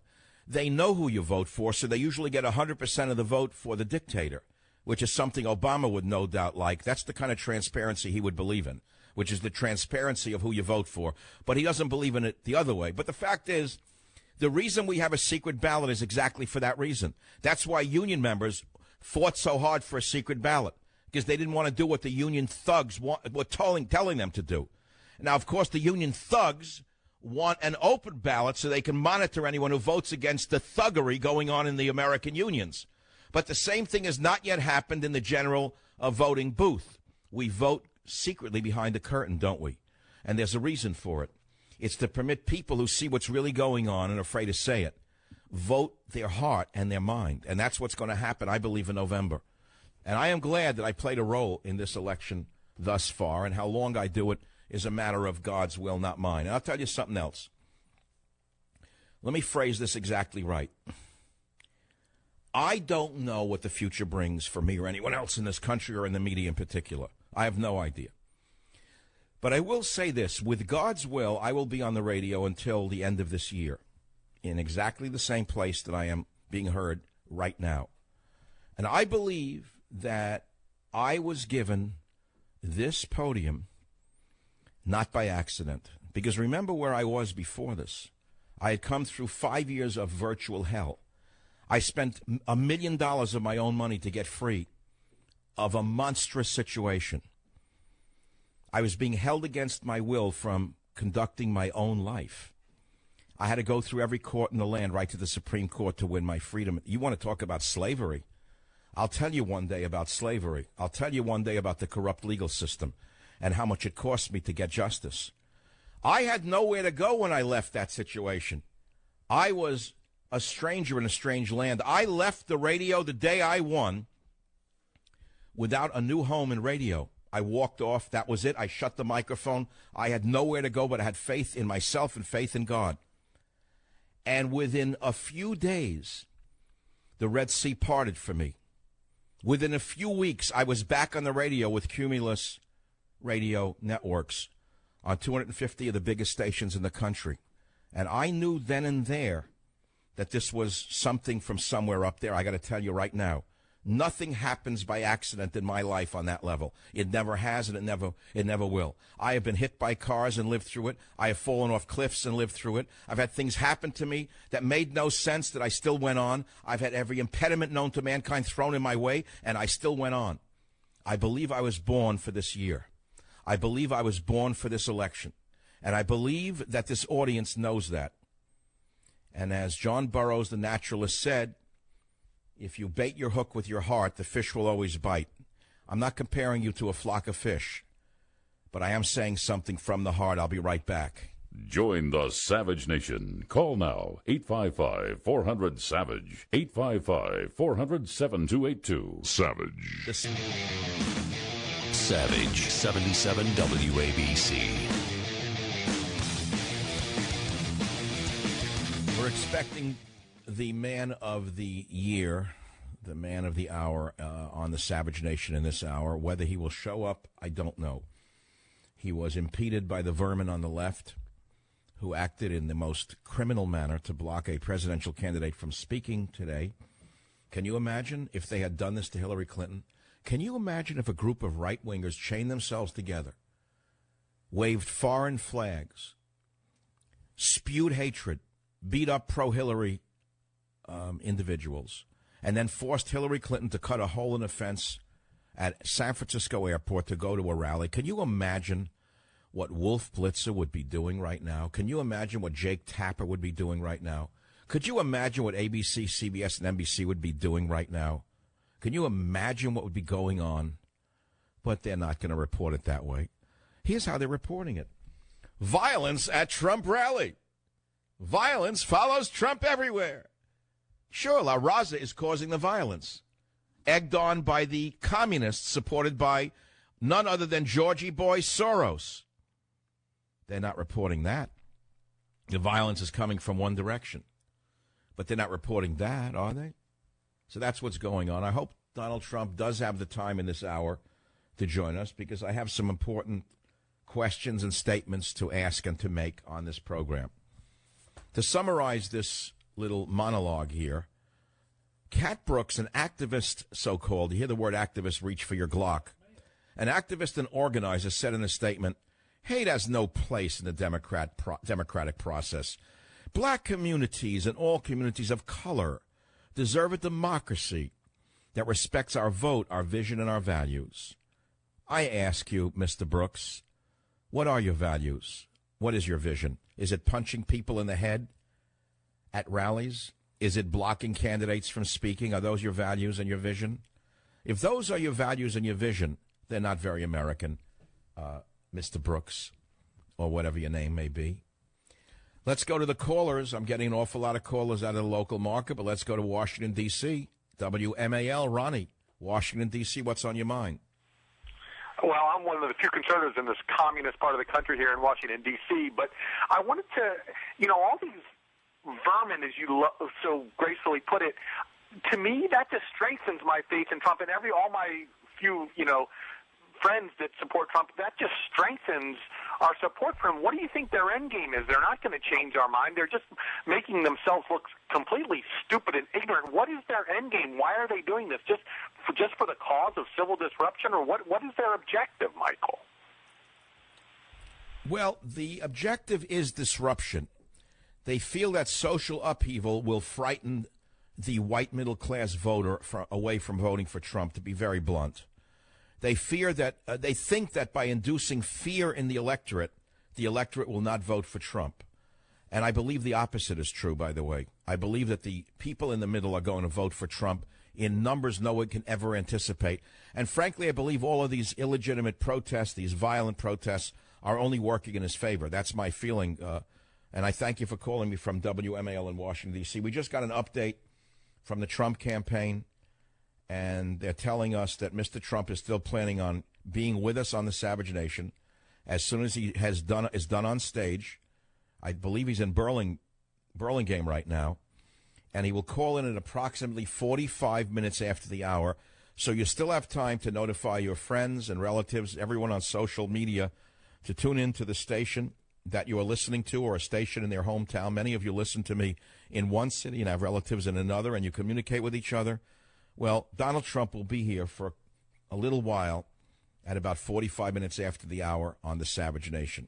They know who you vote for, so they usually get 100% of the vote for the dictator, which is something Obama would no doubt like. That's the kind of transparency he would believe in, which is the transparency of who you vote for. But he doesn't believe in it the other way. But the fact is, the reason we have a secret ballot is exactly for that reason. That's why union members fought so hard for a secret ballot, because they didn't want to do what the union thugs were telling them to do. Now, of course, the union thugs want an open ballot so they can monitor anyone who votes against the thuggery going on in the American unions. But the same thing has not yet happened in the general voting booth. We vote secretly behind the curtain, don't we? And there's a reason for it. It's to permit people who see what's really going on and are afraid to say it, vote their heart and their mind. And that's what's going to happen, I believe, in November. And I am glad that I played a role in this election thus far, and how long I do it is a matter of God's will, not mine. And I'll tell you something else. Let me phrase this exactly right. I don't know what the future brings for me or anyone else in this country or in the media in particular. I have no idea. But I will say this. With God's will, I will be on the radio until the end of this year in exactly the same place that I am being heard right now. And I believe that I was given this podium not by accident. Because remember where I was before this. I had come through 5 years of virtual hell. I spent $1 million of my own money to get free of a monstrous situation. I was being held against my will from conducting my own life. I had to go through every court in the land, right to the Supreme Court, to win my freedom. You want to talk about slavery? I'll tell you one day about slavery. I'll tell you one day about the corrupt legal system and how much it cost me to get justice. I had nowhere to go when I left that situation. I was a stranger in a strange land. I left the radio the day I won without a new home in radio. I walked off. That was it. I shut the microphone. I had nowhere to go, but I had faith in myself and faith in God. And within a few days, the Red Sea parted for me. Within a few weeks, I was back on the radio with Cumulus Radio Networks on 250 of the biggest stations in the country. And I knew then and there that this was something from somewhere up there. I got to tell you right now, nothing happens by accident in my life on that level. It never has, and it never will. I have been hit by cars and lived through it. I have fallen off cliffs and lived through it. I've had things happen to me that made no sense that I still went on. I've had every impediment known to mankind thrown in my way, and I still went on. I believe I was born for this year. I believe I was born for this election. And I believe that this audience knows that. And as John Burroughs, the naturalist, said, if you bait your hook with your heart, the fish will always bite. I'm not comparing you to a flock of fish, but I am saying something from the heart. I'll be right back. Join the Savage Nation. Call now, 855-400-SAVAGE, 855-400-7282. Savage. Savage, 77 WABC. We're expecting the man of the year, the man of the hour on the Savage Nation in this hour. Whether he will show up, I don't know. He was impeded by the vermin on the left, who acted in the most criminal manner to block a presidential candidate from speaking today. Can you imagine if they had done this to Hillary Clinton? Can you imagine if a group of right-wingers chained themselves together, waved foreign flags, spewed hatred, beat up pro-Hillary individuals, and then forced Hillary Clinton to cut a hole in the fence at San Francisco Airport to go to a rally? Can you imagine what Wolf Blitzer would be doing right now? Can you imagine what Jake Tapper would be doing right now? Could you imagine what ABC, CBS, and NBC would be doing right now? Can you imagine what would be going on? But they're not going to report it that way. Here's how they're reporting it. Violence at Trump rally. Violence follows Trump everywhere. Sure, La Raza is causing the violence, egged on by the communists supported by none other than Georgie Boy Soros. They're not reporting that. The violence is coming from one direction. But they're not reporting that, are they? So that's what's going on. I hope Donald Trump does have the time in this hour to join us, because I have some important questions and statements to ask and to make on this program. To summarize this little monologue here, Cat Brooks, an activist, so-called, you hear the word activist, reach for your Glock. An activist and organizer said in a statement, hate has no place in the democratic process. Black communities and all communities of color deserve a democracy that respects our vote, our vision, and our values. I ask you, Mr. Brooks, what are your values? What is your vision? Is it punching people in the head at rallies? Is it blocking candidates from speaking? Are those your values and your vision? If those are your values and your vision, they're not very American, Mr. Brooks, or whatever your name may be. Let's go to the callers. I'm getting an awful lot of callers out of the local market, but let's go to Washington, D.C. WMAL, Ronnie, Washington, D.C., what's on your mind? Well, I'm one of the few conservatives in this communist part of the country here in Washington, D.C., but I wanted to, all these vermin, as you so gracefully put it, to me, that just strengthens my faith in Trump, and all my few, friends that support Trump, that just strengthens our support for him. What do you think their end game is? They're not going to change our mind. They're just making themselves look completely stupid and ignorant. What is their end game? Why are they doing this? Just for the cause of civil disruption, or what is their objective, Michael? Well, the objective is disruption. They feel that social upheaval will frighten the white middle-class voter away from voting for Trump, to be very blunt. They fear that they think that by inducing fear in the electorate will not vote for Trump. And I believe the opposite is true, by the way. I believe that the people in the middle are going to vote for Trump in numbers no one can ever anticipate. And frankly, I believe all of these illegitimate protests, these violent protests, are only working in his favor. That's my feeling. And I thank you for calling me from WMAL in Washington, D.C. We just got an update from the Trump campaign, and they're telling us that Mr. Trump is still planning on being with us on the Savage Nation as soon as he is done on stage. I believe he's in Burlingame right now, and he will call in at approximately 45 minutes after the hour. So you still have time to notify your friends and relatives, everyone on social media, to tune in to the station that you are listening to, or a station in their hometown. Many of you listen to me in one city and have relatives in another, and you communicate with each other. Well, Donald Trump will be here for a little while at about 45 minutes after the hour on the Savage Nation.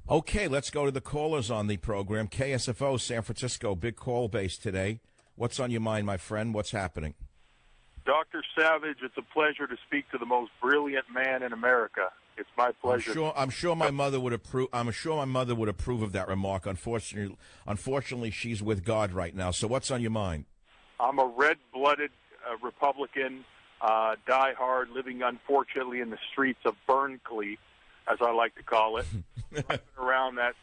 Okay, let's go to the callers on the program. KSFO, San Francisco, big call base today. What's on your mind, my friend? What's happening? Dr. Savage, it's a pleasure to speak to the most brilliant man in America. It's my pleasure. I'm sure my mother would approve. I'm sure my mother would approve of that remark. Unfortunately, she's with God right now. So what's on your mind? I'm a red-blooded Republican, diehard, living unfortunately in the streets of Berkeley, as I like to call it, around that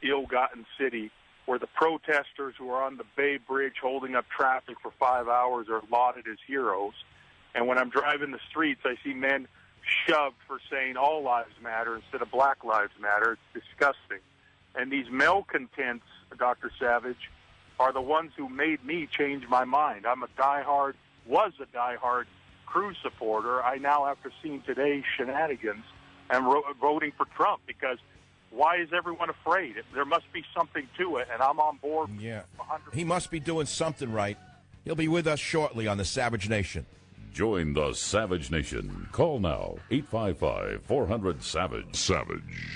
ill-gotten city where the protesters who are on the Bay Bridge holding up traffic for 5 hours are lauded as heroes. And when I'm driving the streets, I see men shoved for saying all lives matter instead of Black Lives Matter. It's disgusting. And these malcontents, Dr. Savage, are the ones who made me change my mind. Was a diehard Cruz supporter. I now, after seeing today's shenanigans, am voting for Trump, because why is everyone afraid? There must be something to it, and I'm on board. Yeah, he must be doing something right. He'll be with us shortly on the Savage Nation. Join the Savage Nation. Call now, 855-400-SAVAGE. Savage.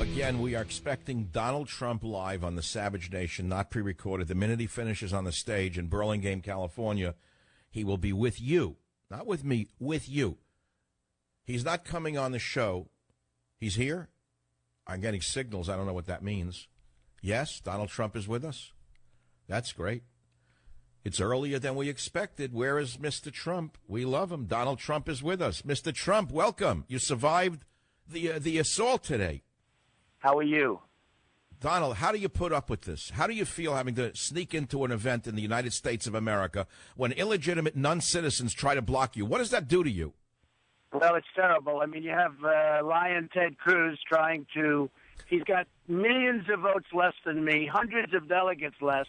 Again, we are expecting Donald Trump live on the Savage Nation, not pre-recorded. The minute he finishes on the stage in Burlingame, California, he will be with you. Not with me, with you. He's not coming on the show. He's here. I'm getting signals. I don't know what that means. Yes, Donald Trump is with us. That's great. It's earlier than we expected. Where is Mr. Trump? We love him. Donald Trump is with us. Mr. Trump, welcome. You survived the assault today. How are you? Donald, how do you put up with this? How do you feel having to sneak into an event in the United States of America when illegitimate non-citizens try to block you? What does that do to you? Well, it's terrible. I mean, you have Lion Ted Cruz he's got millions of votes less than me, hundreds of delegates less,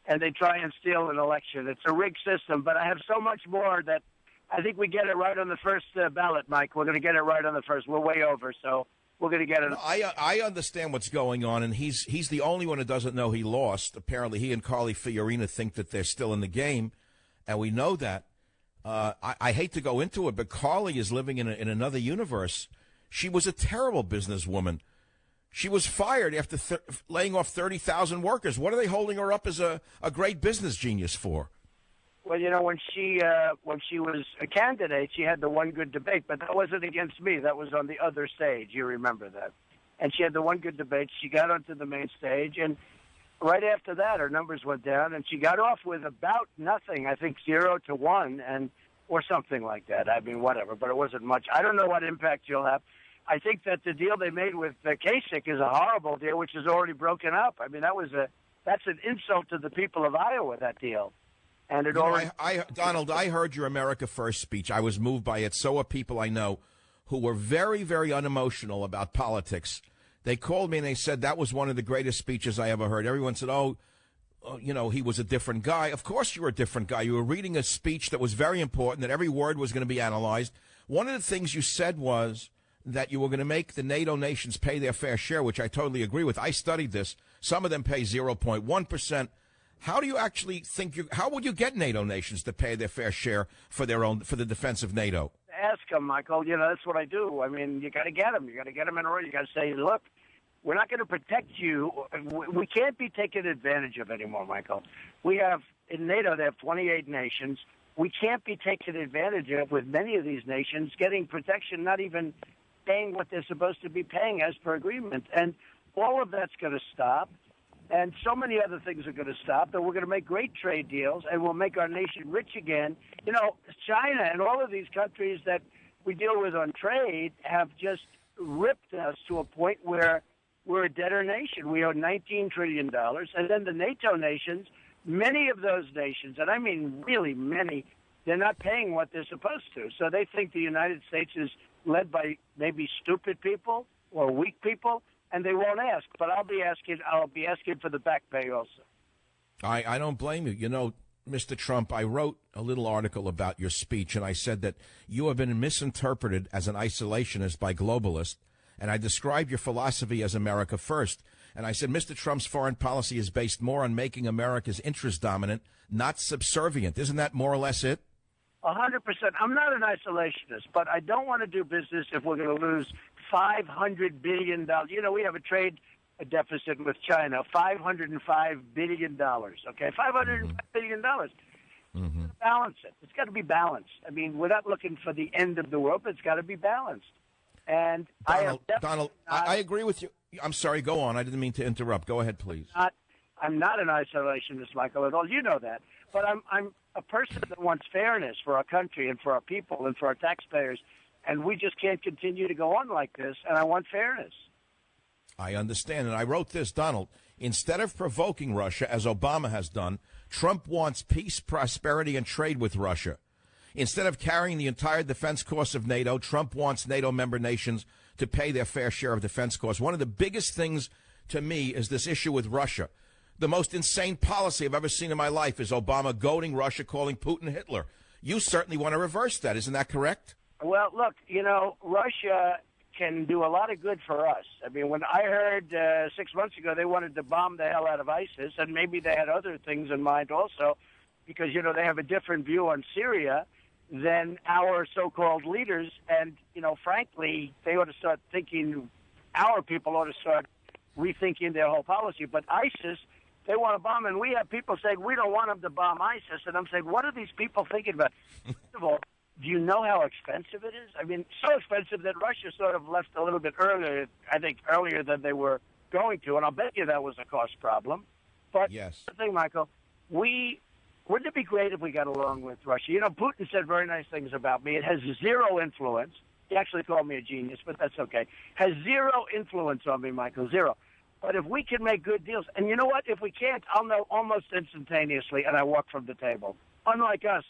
and they try and steal an election. It's a rigged system, but I have so much more that I think we get it right on the first ballot, Mike. We're going to get it right on the first. We're way over, so we're going to get it. I understand what's going on, and he's the only one who doesn't know he lost. Apparently, he and Carly Fiorina think that they're still in the game, and we know that. I hate to go into it, but Carly is living in another universe. She was a terrible businesswoman. She was fired after laying off 30,000 workers. What are they holding her up as a great business genius for? Well, you know, when she was a candidate, she had the one good debate, but that wasn't against me. That was on the other stage. You remember that. And she had the one good debate. She got onto the main stage, and right after that, her numbers went down, and she got off with about nothing. I think 0 to 1, or something like that. I mean, whatever, but it wasn't much. I don't know what impact she'll have. I think that the deal they made with Kasich is a horrible deal, which is already broken up. I mean, that's an insult to the people of Iowa, that deal. And it already. Donald, I heard your America First speech. I was moved by it. So are people I know who were very, very unemotional about politics. They called me and they said that was one of the greatest speeches I ever heard. Everyone said, he was a different guy. Of course you're a different guy. You were reading a speech that was very important, that every word was going to be analyzed. One of the things you said was that you were going to make the NATO nations pay their fair share, which I totally agree with. I studied this. Some of them pay 0.1%. How do you actually think how would you get NATO nations to pay their fair share for the defense of NATO? ask them, Michael. You know, that's what I do. I mean, you got to get them. You got to get them in a row. You got to say, look, we're not going to protect you. We can't be taken advantage of anymore, Michael. We have, in NATO, they have 28 nations. We can't be taken advantage of with many of these nations getting protection, not even paying what they're supposed to be paying as per agreement. And all of that's going to stop. And so many other things are going to stop. And we're going to make great trade deals, and we'll make our nation rich again. You know, China and all of these countries that we deal with on trade have just ripped us to a point where we're a debtor nation. We owe $19 trillion. And then the NATO nations, many of those nations, and I mean really many, they're not paying what they're supposed to. So they think the United States is led by maybe stupid people or weak people, and they won't ask. But I'll be asking for the back pay also. I don't blame you. You know, Mr. Trump, I wrote a little article about your speech, and I said that you have been misinterpreted as an isolationist by globalists, and I described your philosophy as America first. And I said Mr. Trump's foreign policy is based more on making America's interest dominant, not subservient. Isn't that more or less it? 100%. I'm not an isolationist, but I don't want to do business if we're going to lose $500 billion. You know, we have a trade deficit with China, $505 billion, okay? $505 billion. Balance it. It's got to be balanced. I mean, we're not looking for the end of the world, but it's got to be balanced. And Donald, I agree with you. I'm sorry, go on. I didn't mean to interrupt. Go ahead, please. I'm not an isolationist, Michael, at all. You know that. But I'm a person that wants fairness for our country and for our people and for our taxpayers. And we just can't continue to go on like this, and I want fairness. I understand, and I wrote this, Donald. Instead of provoking Russia, as Obama has done, Trump wants peace, prosperity, and trade with Russia. Instead of carrying the entire defense costs of NATO, Trump wants NATO member nations to pay their fair share of defense costs. One of the biggest things to me is this issue with Russia. The most insane policy I've ever seen in my life is Obama goading Russia, calling Putin Hitler. You certainly want to reverse that. Isn't that correct? Well, look, you know, Russia can do a lot of good for us. I mean, when I heard 6 months ago they wanted to bomb the hell out of ISIS, and maybe they had other things in mind also, because, you know, they have a different view on Syria than our so-called leaders. And, you know, frankly, they ought to start thinking, our people ought to start rethinking their whole policy. But ISIS, they want to bomb, and we have people saying, we don't want them to bomb ISIS. And I'm saying, what are these people thinking about? First of all, do you know how expensive it is? I mean, so expensive that Russia sort of left a little bit earlier, I think earlier than they were going to, and I'll bet you that was a cost problem. But yes. The thing, Michael, wouldn't it be great if we got along with Russia? You know, Putin said very nice things about me. It has zero influence. He actually called me a genius, but that's okay. Has zero influence on me, Michael, zero. But if we can make good deals, and you know what? If we can't, I'll know almost instantaneously, and I walk from the table. Unlike us,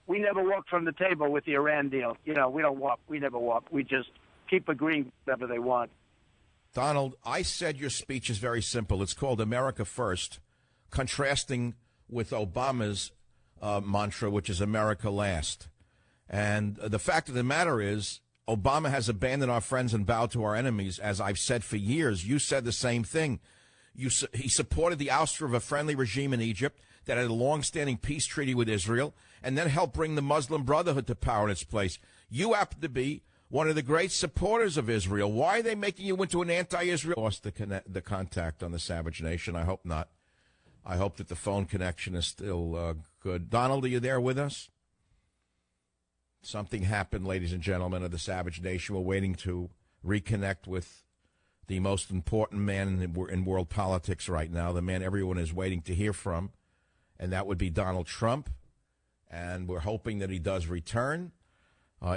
we never walk from the table with the Iran deal. You know, we don't walk. We never walk. We just keep agreeing whatever they want. Donald, I said your speech is very simple. It's called America First, contrasting with Obama's mantra, which is America Last. And the fact of the matter is, Obama has abandoned our friends and bowed to our enemies, as I've said for years. You said the same thing. He supported the ouster of a friendly regime in Egypt that had a long-standing peace treaty with Israel, and then helped bring the Muslim Brotherhood to power in its place. You happen to be one of the great supporters of Israel. Why are they making you into an anti-Israel? Lost the contact on the Savage Nation. I hope not. I hope that the phone connection is still good. Donald, are you there with us? Something happened, ladies and gentlemen of the Savage Nation. We're waiting to reconnect with the most important man in world politics right now, the man everyone is waiting to hear from, and that would be Donald Trump. And we're hoping that he does return.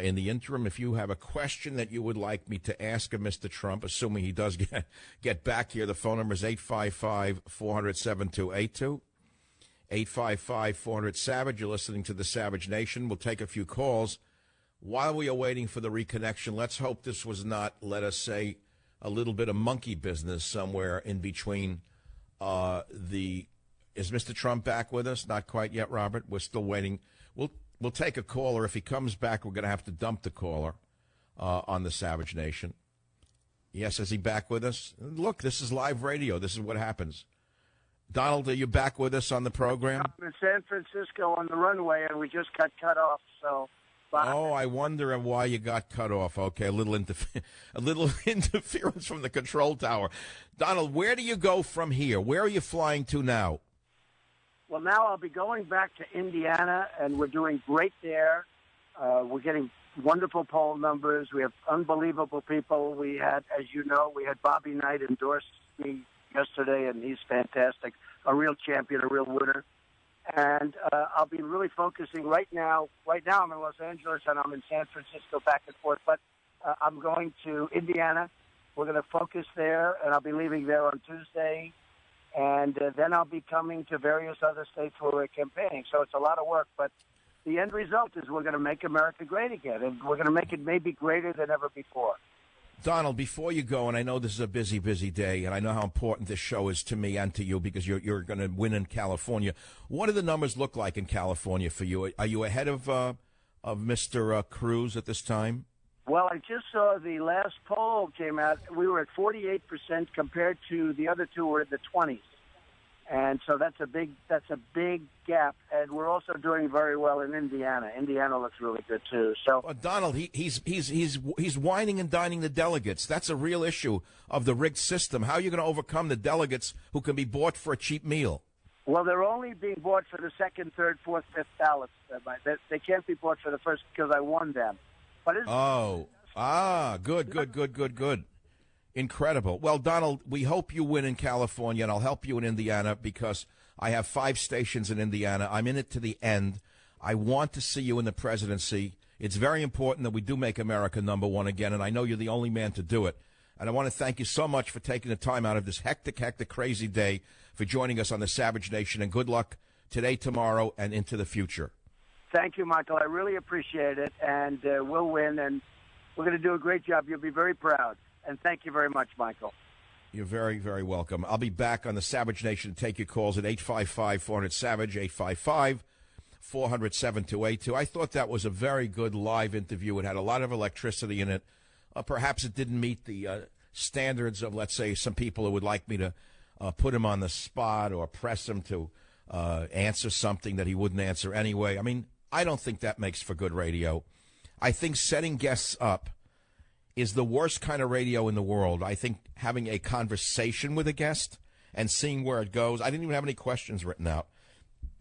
In the interim, if you have a question that you would like me to ask of Mr. Trump, assuming he does get back here, the phone number is 855-400-7282. 855-400-SAVAGE. You're listening to the Savage Nation. We'll take a few calls. While we are waiting for the reconnection, let's hope this was not, let us say, a little bit of monkey business somewhere in between Is Mr. Trump back with us? Not quite yet, Robert. We're still waiting. We'll take a caller. If he comes back, we're going to have to dump the caller on the Savage Nation. Yes, is he back with us? Look, this is live radio. This is what happens. Donald, are you back with us on the program? I'm in San Francisco on the runway, and we just got cut off. So Oh, I wonder why you got cut off. Okay, a little interference from the control tower. Donald, where do you go from here? Where are you flying to now? Well, now I'll be going back to Indiana, and we're doing great there. We're getting wonderful poll numbers. We have unbelievable people. We had, as you know, Bobby Knight endorse me yesterday, and he's fantastic. A real champion, a real winner. And I'll be really focusing right now. Right now I'm in Los Angeles, and I'm in San Francisco back and forth. But I'm going to Indiana. We're going to focus there, and I'll be leaving there on Tuesday. And then I'll be coming to various other states where we're campaigning. So it's a lot of work, but the end result is we're going to make America great again, and we're going to make it maybe greater than ever before. Donald, before you go, and I know this is a busy, busy day, and I know how important this show is to me and to you because you're going to win in California. What do the numbers look like in California for you? Are you ahead of Mr. Cruz at this time? Well, I just saw the last poll came out. We were at 48% compared to the other two were in the 20s. And so that's a big gap. And we're also doing very well in Indiana. Indiana looks really good too. So Donald, he's whining and dining the delegates. That's a real issue of the rigged system. How are you going to overcome the delegates who can be bought for a cheap meal? Well, they're only being bought for the second, third, fourth, fifth ballots. They can't be bought for the first because I won them. But good. Incredible. Well, Donald, we hope you win in California, and I'll help you in Indiana because I have 5 stations in Indiana. I'm in it to the end. I want to see you in the presidency. It's very important that we do make America number one again, and I know you're the only man to do it. And I want to thank you so much for taking the time out of this hectic, crazy day for joining us on the Savage Nation, and good luck today, tomorrow, and into the future. Thank you, Michael. I really appreciate it, and we'll win, and we're going to do a great job. You'll be very proud. And thank you very much, Michael. You're very, very welcome. I'll be back on the Savage Nation to take your calls at 855-400-SAVAGE, 855-400-7282. I thought that was a very good live interview. It had a lot of electricity in it. Perhaps it didn't meet the standards of, let's say, some people who would like me to put him on the spot or press him to answer something that he wouldn't answer anyway. I mean, I don't think that makes for good radio. I think setting guests up is the worst kind of radio in the world. I think having a conversation with a guest and seeing where it goes. I didn't even have any questions written out.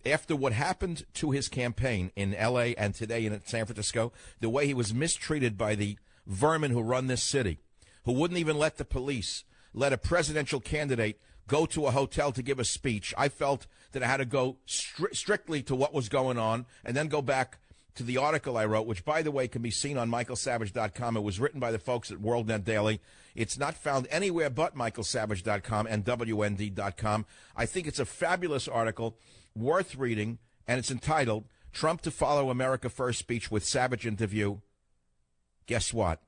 After what happened to his campaign in L.A. and today in San Francisco, the way he was mistreated by the vermin who run this city, who wouldn't even let the police let a presidential candidate go to a hotel to give a speech, I felt that I had to go strictly to what was going on and then go back to the article I wrote, which, by the way, can be seen on michaelsavage.com. It was written by the folks at WorldNet Daily. It's not found anywhere but michaelsavage.com and WND.com. I think it's a fabulous article, worth reading, and it's entitled, Trump to Follow America First Speech with Savage Interview. Guess what?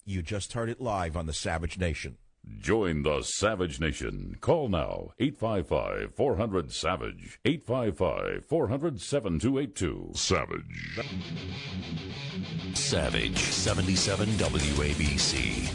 You just heard it live on the Savage Nation. Join the Savage Nation. Call now, 855-400-SAVAGE, 855-400-7282. Savage. Savage, 77 WABC.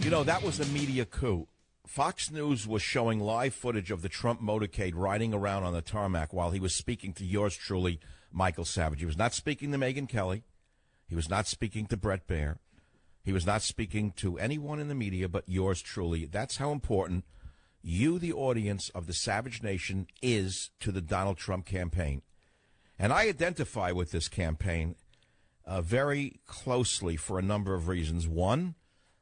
You know, that was a media coup. Fox News was showing live footage of the Trump motorcade riding around on the tarmac while he was speaking to yours truly, Michael Savage. He was not speaking to Megyn Kelly. He was not speaking to Bret Baier. He was not speaking to anyone in the media but yours truly. That's how important you, the audience of the Savage Nation, is to the Donald Trump campaign. And I identify with this campaign very closely for a number of reasons. One,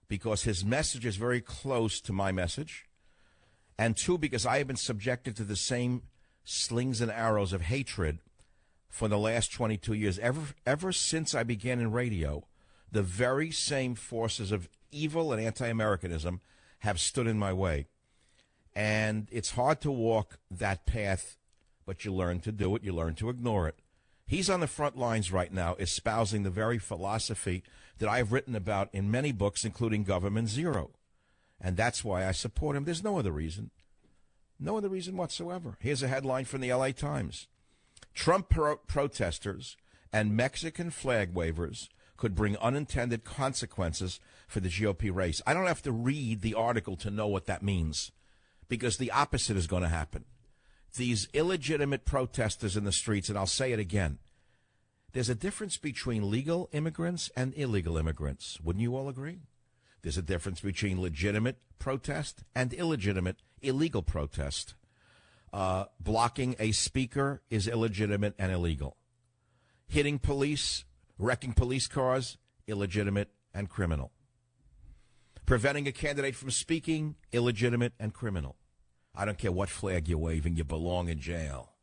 because his message is very close to my message. And two, because I have been subjected to the same slings and arrows of hatred for the last 22 years. Ever since I began in radio, the very same forces of evil and anti-Americanism have stood in my way. And it's hard to walk that path, but you learn to do it. You learn to ignore it. He's on the front lines right now, espousing the very philosophy that I've written about in many books, including Government Zero. And that's why I support him. There's no other reason. No other reason whatsoever. Here's a headline from the L.A. Times. Trump protesters and Mexican flag wavers could bring unintended consequences for the GOP race. I don't have to read the article to know what that means, because the opposite is going to happen. These illegitimate protesters in the streets, and I'll say it again, there's a difference between legal immigrants and illegal immigrants. Wouldn't you all agree? There's a difference between legitimate protest and illegitimate illegal protest. Blocking a speaker is illegitimate and illegal. Hitting police, wrecking police cars, illegitimate and criminal. Preventing a candidate from speaking, illegitimate and criminal. I don't care what flag you're waving, you belong in jail.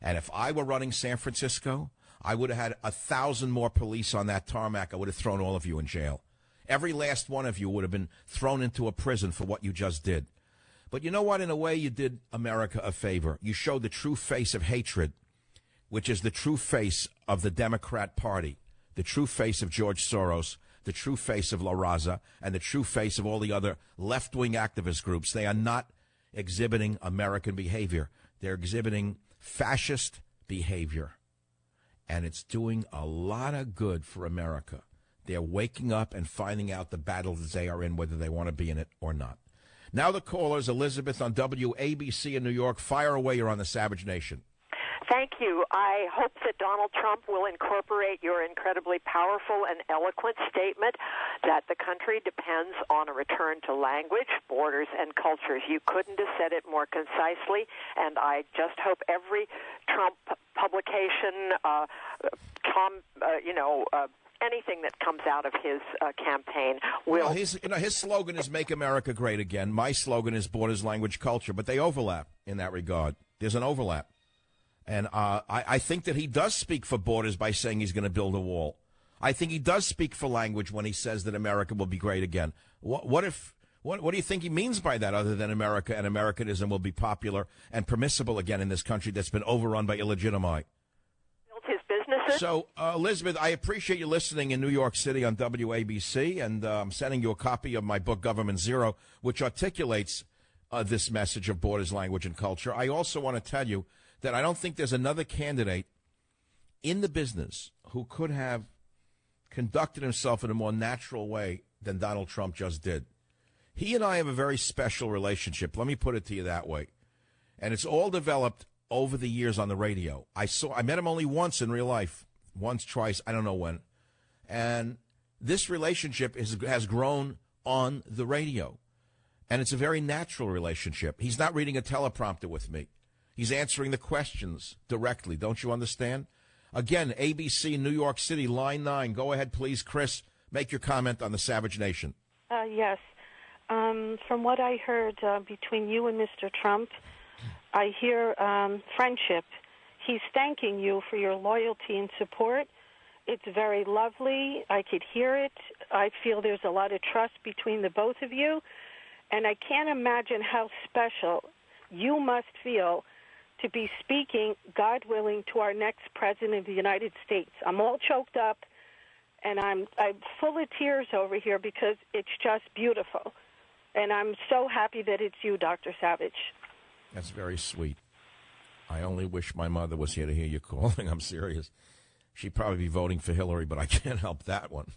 And if I were running San Francisco, I would have had 1,000 more police on that tarmac. I would have thrown all of you in jail. Every last one of you would have been thrown into a prison for what you just did. But you know what? In a way, you did America a favor. You showed the true face of hatred, which is the true face of the Democrat Party, the true face of George Soros, the true face of La Raza, and the true face of all the other left-wing activist groups. They are not exhibiting American behavior. They're exhibiting fascist behavior. And it's doing a lot of good for America. They're waking up and finding out the battle that they are in, whether they want to be in it or not. Now the callers, Elizabeth on WABC in New York. Fire away, you're on the Savage Nation. Thank you. I hope that Donald Trump will incorporate your incredibly powerful and eloquent statement that the country depends on a return to language, borders, and cultures. You couldn't have said it more concisely, and I just hope every Trump publication, anything that comes out of his campaign will... Well, his slogan is Make America Great Again. My slogan is Borders, Language, Culture, but they overlap in that regard. There's an overlap. And I think that he does speak for borders by saying he's going to build a wall. I think he does speak for language when he says that America will be great again. What do you think he means by that, other than America and Americanism will be popular and permissible again in this country that's been overrun by illegitimate? His businesses. So, Elizabeth, I appreciate you listening in New York City on WABC, and I'm sending you a copy of my book, Government Zero, which articulates this message of borders, language, and culture. I also want to tell you that I don't think there's another candidate in the business who could have conducted himself in a more natural way than Donald Trump just did. He and I have a very special relationship. Let me put it to you that way. And it's all developed over the years on the radio. I met him only once in real life. Once, twice, I don't know when. And this relationship has grown on the radio. And it's a very natural relationship. He's not reading a teleprompter with me. He's answering the questions directly. Don't you understand? Again, ABC, New York City, line 9. Go ahead, please, Chris. Make your comment on the Savage Nation. Yes. From what I heard between you and Mr. Trump, I hear friendship. He's thanking you for your loyalty and support. It's very lovely. I could hear it. I feel there's a lot of trust between the both of you. And I can't imagine how special you must feel to be speaking, God willing, to our next president of the United States. I'm all choked up, and I'm full of tears over here because it's just beautiful. And I'm so happy that it's you, Dr. Savage. That's very sweet. I only wish my mother was here to hear you calling. I'm serious. She'd probably be voting for Hillary, but I can't help that one.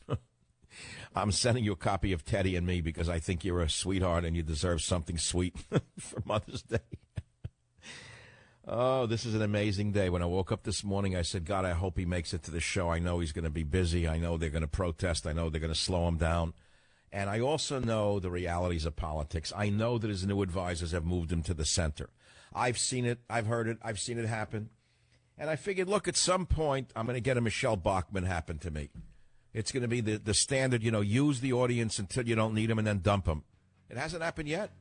I'm sending you a copy of Teddy and Me because I think you're a sweetheart and you deserve something sweet for Mother's Day. Oh, this is an amazing day. When I woke up this morning, I said, God, I hope he makes it to the show. I know he's going to be busy. I know they're going to protest. I know they're going to slow him down. And I also know the realities of politics. I know that his new advisors have moved him to the center. I've seen it. I've heard it. I've seen it happen. And I figured, look, at some point, I'm going to get a Michelle Bachmann happen to me. It's going to be the standard, use the audience until you don't need them and then dump them. It hasn't happened yet.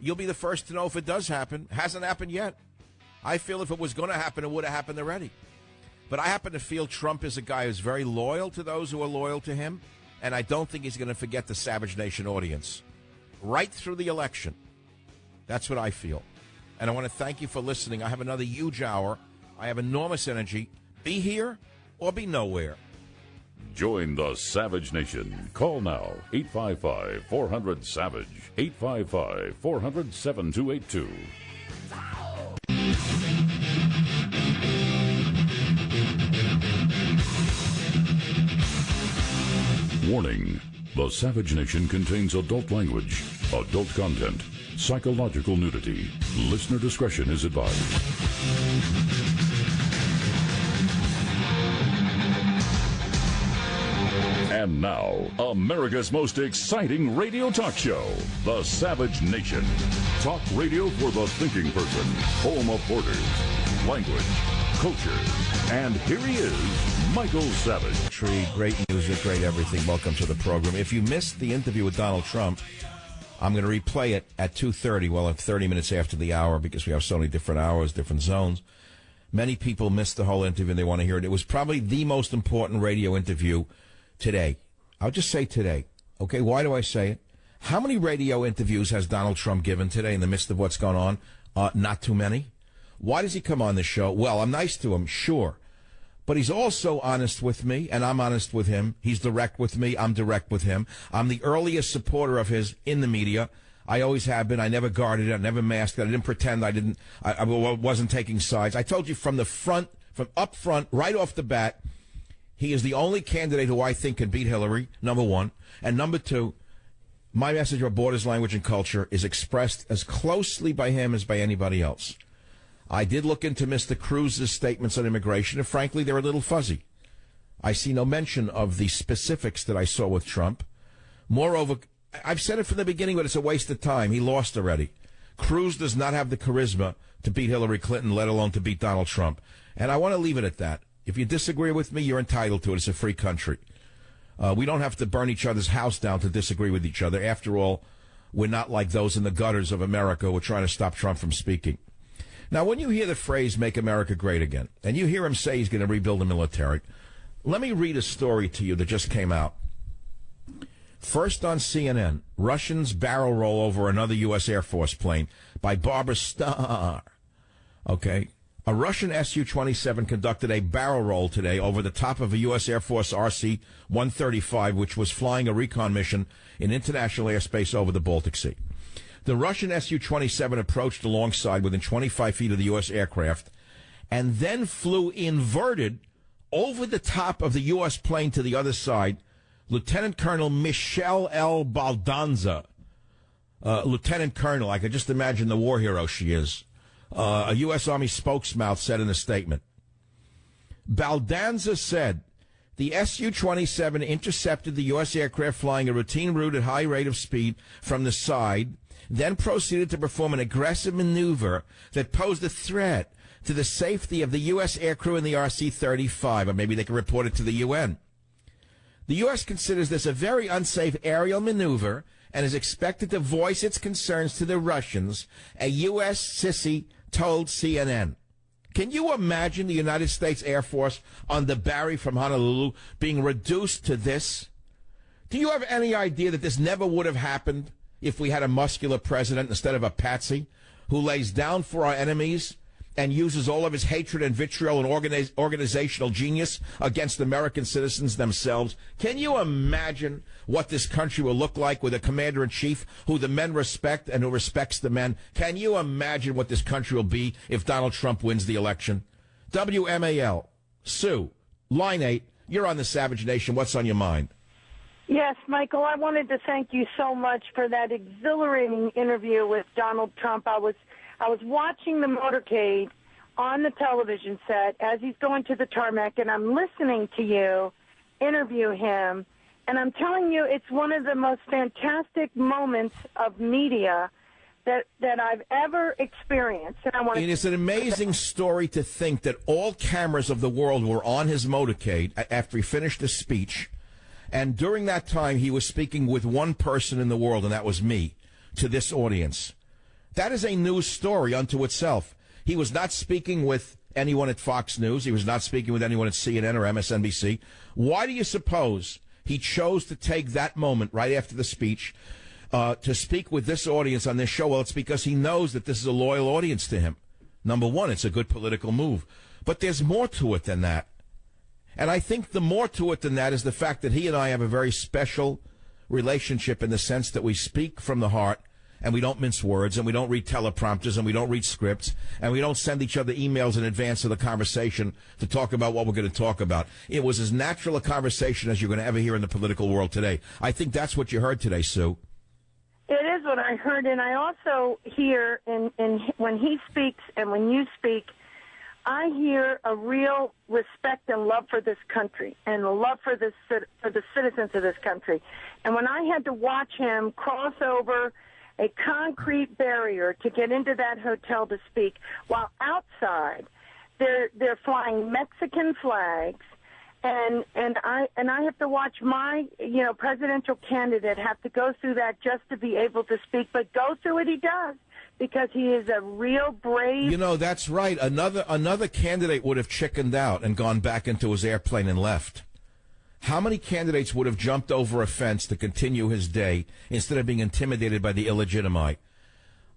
You'll be the first to know if it does happen. Hasn't happened yet. I feel if it was going to happen, it would have happened already. But I happen to feel Trump is a guy who's very loyal to those who are loyal to him, and I don't think he's going to forget the Savage Nation audience right through the election. That's what I feel. And I want to thank you for listening. I have another huge hour. I have enormous energy. Be here or be nowhere. Join the Savage Nation. Call now, 855-400-SAVAGE, 855-400-7282. Warning, the Savage Nation contains adult language, adult content, psychological nudity. Listener discretion is advised. And now, America's most exciting radio talk show, The Savage Nation. Talk radio for the thinking person, home of borders, language, culture. And here he is, Michael Savage. Great music, great everything. Welcome to the program. If you missed the interview with Donald Trump, I'm going to replay it at 2:30, well, at 30 minutes after the hour, because we have so many different hours, different zones. Many people missed the whole interview and they want to hear it. It was probably the most important radio interview today. I'll just say today. Okay, why do I say it? How many radio interviews has Donald Trump given today in the midst of what's going on? Not too many. Why does he come on the show? Well, I'm nice to him, sure. But he's also honest with me, and I'm honest with him. He's direct with me. I'm direct with him. I'm the earliest supporter of his in the media. I always have been. I never guarded it. I never masked it. I didn't pretend I wasn't taking sides. I told you from up front, right off the bat, he is the only candidate who I think can beat Hillary, number one. And number two, my message of borders, language, and culture is expressed as closely by him as by anybody else. I did look into Mr. Cruz's statements on immigration, and frankly, they're a little fuzzy. I see no mention of the specifics that I saw with Trump. Moreover, I've said it from the beginning, but it's a waste of time. He lost already. Cruz does not have the charisma to beat Hillary Clinton, let alone to beat Donald Trump. And I want to leave it at that. If you disagree with me, you're entitled to it. It's a free country. We don't have to burn each other's house down to disagree with each other. After all, we're not like those in the gutters of America who are trying to stop Trump from speaking. Now, when you hear the phrase, make America great again, and you hear him say he's going to rebuild the military, let me read a story to you that just came out. First on CNN, Russians barrel roll over another U.S. Air Force plane by Barbara Starr. Okay. A Russian Su-27 conducted a barrel roll today over the top of a U.S. Air Force RC-135, which was flying a recon mission in international airspace over the Baltic Sea. The Russian Su-27 approached alongside within 25 feet of the U.S. aircraft and then flew inverted over the top of the U.S. plane to the other side. Lieutenant Colonel Michelle L. Baldanza, Lieutenant Colonel, I could just imagine the war hero she is, a U.S. Army spokesmouth said in a statement. Baldanza said, the Su-27 intercepted the U.S. aircraft flying a routine route at high rate of speed from the side, then proceeded to perform an aggressive maneuver that posed a threat to the safety of the U.S. aircrew in the RC-35, or maybe they can report it to the UN. The U.S. considers this a very unsafe aerial maneuver and is expected to voice its concerns to the Russians, a U.S. sissy told CNN. Can you imagine the United States Air Force on the Barry from Honolulu being reduced to this? Do you have any idea that this never would have happened if we had a muscular president instead of a patsy who lays down for our enemies and uses all of his hatred and vitriol and organizational genius against American citizens themselves? Can you imagine what this country will look like with a commander-in-chief who the men respect and who respects the men? Can you imagine what this country will be if Donald Trump wins the election? WMAL, Sue, Line 8, you're on the Savage Nation. What's on your mind? Yes, Michael, I wanted to thank you so much for that exhilarating interview with Donald Trump. I was watching the motorcade on the television set as he's going to the tarmac, and I'm listening to you interview him, and I'm telling you, it's one of the most fantastic moments of media that I've ever experienced. And it is an amazing story to think that all cameras of the world were on his motorcade after he finished the speech, and during that time he was speaking with one person in the world, and that was me, to this audience. That is a news story unto itself. He was not speaking with anyone at Fox News. He was not speaking with anyone at CNN or MSNBC. Why do you suppose he chose to take that moment right after the speech to speak with this audience on this show? Well, it's because he knows that this is a loyal audience to him. Number one, it's a good political move. But there's more to it than that. And I think the more to it than that is the fact that he and I have a very special relationship in the sense that we speak from the heart, and we don't mince words, and we don't read teleprompters, and we don't read scripts, and we don't send each other emails in advance of the conversation to talk about what we're going to talk about. It was as natural a conversation as you're going to ever hear in the political world today. I think that's what you heard today, Sue. It is what I heard, and I also hear in when he speaks and when you speak, I hear a real respect and love for this country and a love for the citizens of this country. And when I had to watch him cross over a concrete barrier to get into that hotel to speak, while outside they're flying Mexican flags. And I have to watch my presidential candidate have to go through that just to be able to speak, but go through it he does because he is a real brave. That's right. Another candidate would have chickened out and gone back into his airplane and left. How many candidates would have jumped over a fence to continue his day instead of being intimidated by the illegitimate?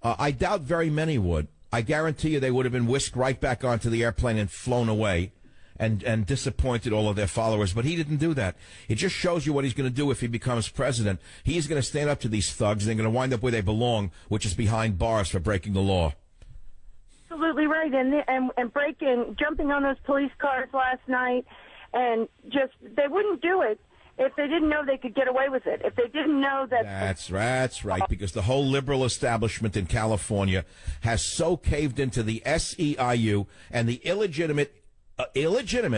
I doubt very many would. I guarantee you they would have been whisked right back onto the airplane and flown away. And disappointed all of their followers. But he didn't do that. It just shows you what he's going to do if he becomes president. He's going to stand up to these thugs, and they're going to wind up where they belong, which is behind bars for breaking the law. Absolutely right. And jumping on those police cars last night, and just, they wouldn't do it if they didn't know they could get away with it. If they didn't know that... That's right, because the whole liberal establishment in California has so caved into the SEIU and the illegitimate,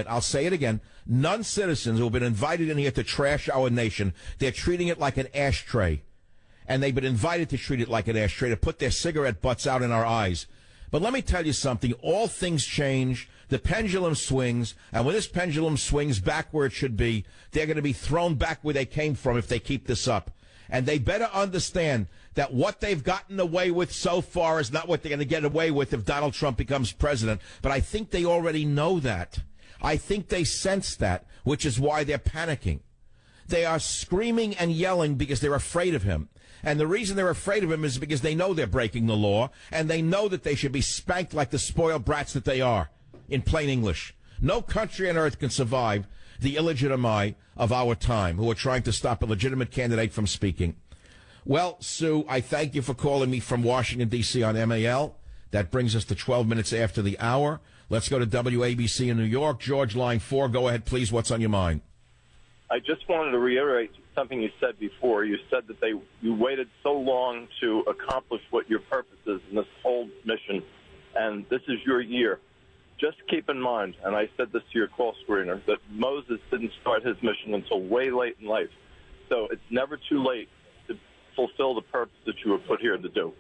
I'll say it again, non-citizens who have been invited in here to trash our nation. They're treating it like an ashtray. And they've been invited to treat it like an ashtray, to put their cigarette butts out in our eyes. But let me tell you something. All things change. The pendulum swings. And when this pendulum swings back where it should be, they're going to be thrown back where they came from if they keep this up. And they better understand that what they've gotten away with so far is not what they're going to get away with if Donald Trump becomes president. But I think they already know that. I think they sense that, which is why they're panicking. They are screaming and yelling because they're afraid of him. And the reason they're afraid of him is because they know they're breaking the law, and they know that they should be spanked like the spoiled brats that they are, in plain English. No country on earth can survive the illegitimate of our time who are trying to stop a legitimate candidate from speaking. Well, Sue, I thank you for calling me from Washington, D.C. on MAL. That brings us to 12 minutes after the hour. Let's go to WABC in New York. George, line 4. Go ahead, please. What's on your mind? I just wanted to reiterate something you said before. You said that you waited so long to accomplish what your purpose is in this whole mission, and this is your year. Just keep in mind, and I said this to your call screener, that Moses didn't start his mission until way late in life. So it's never too late to fulfill the purpose that you were put here to do,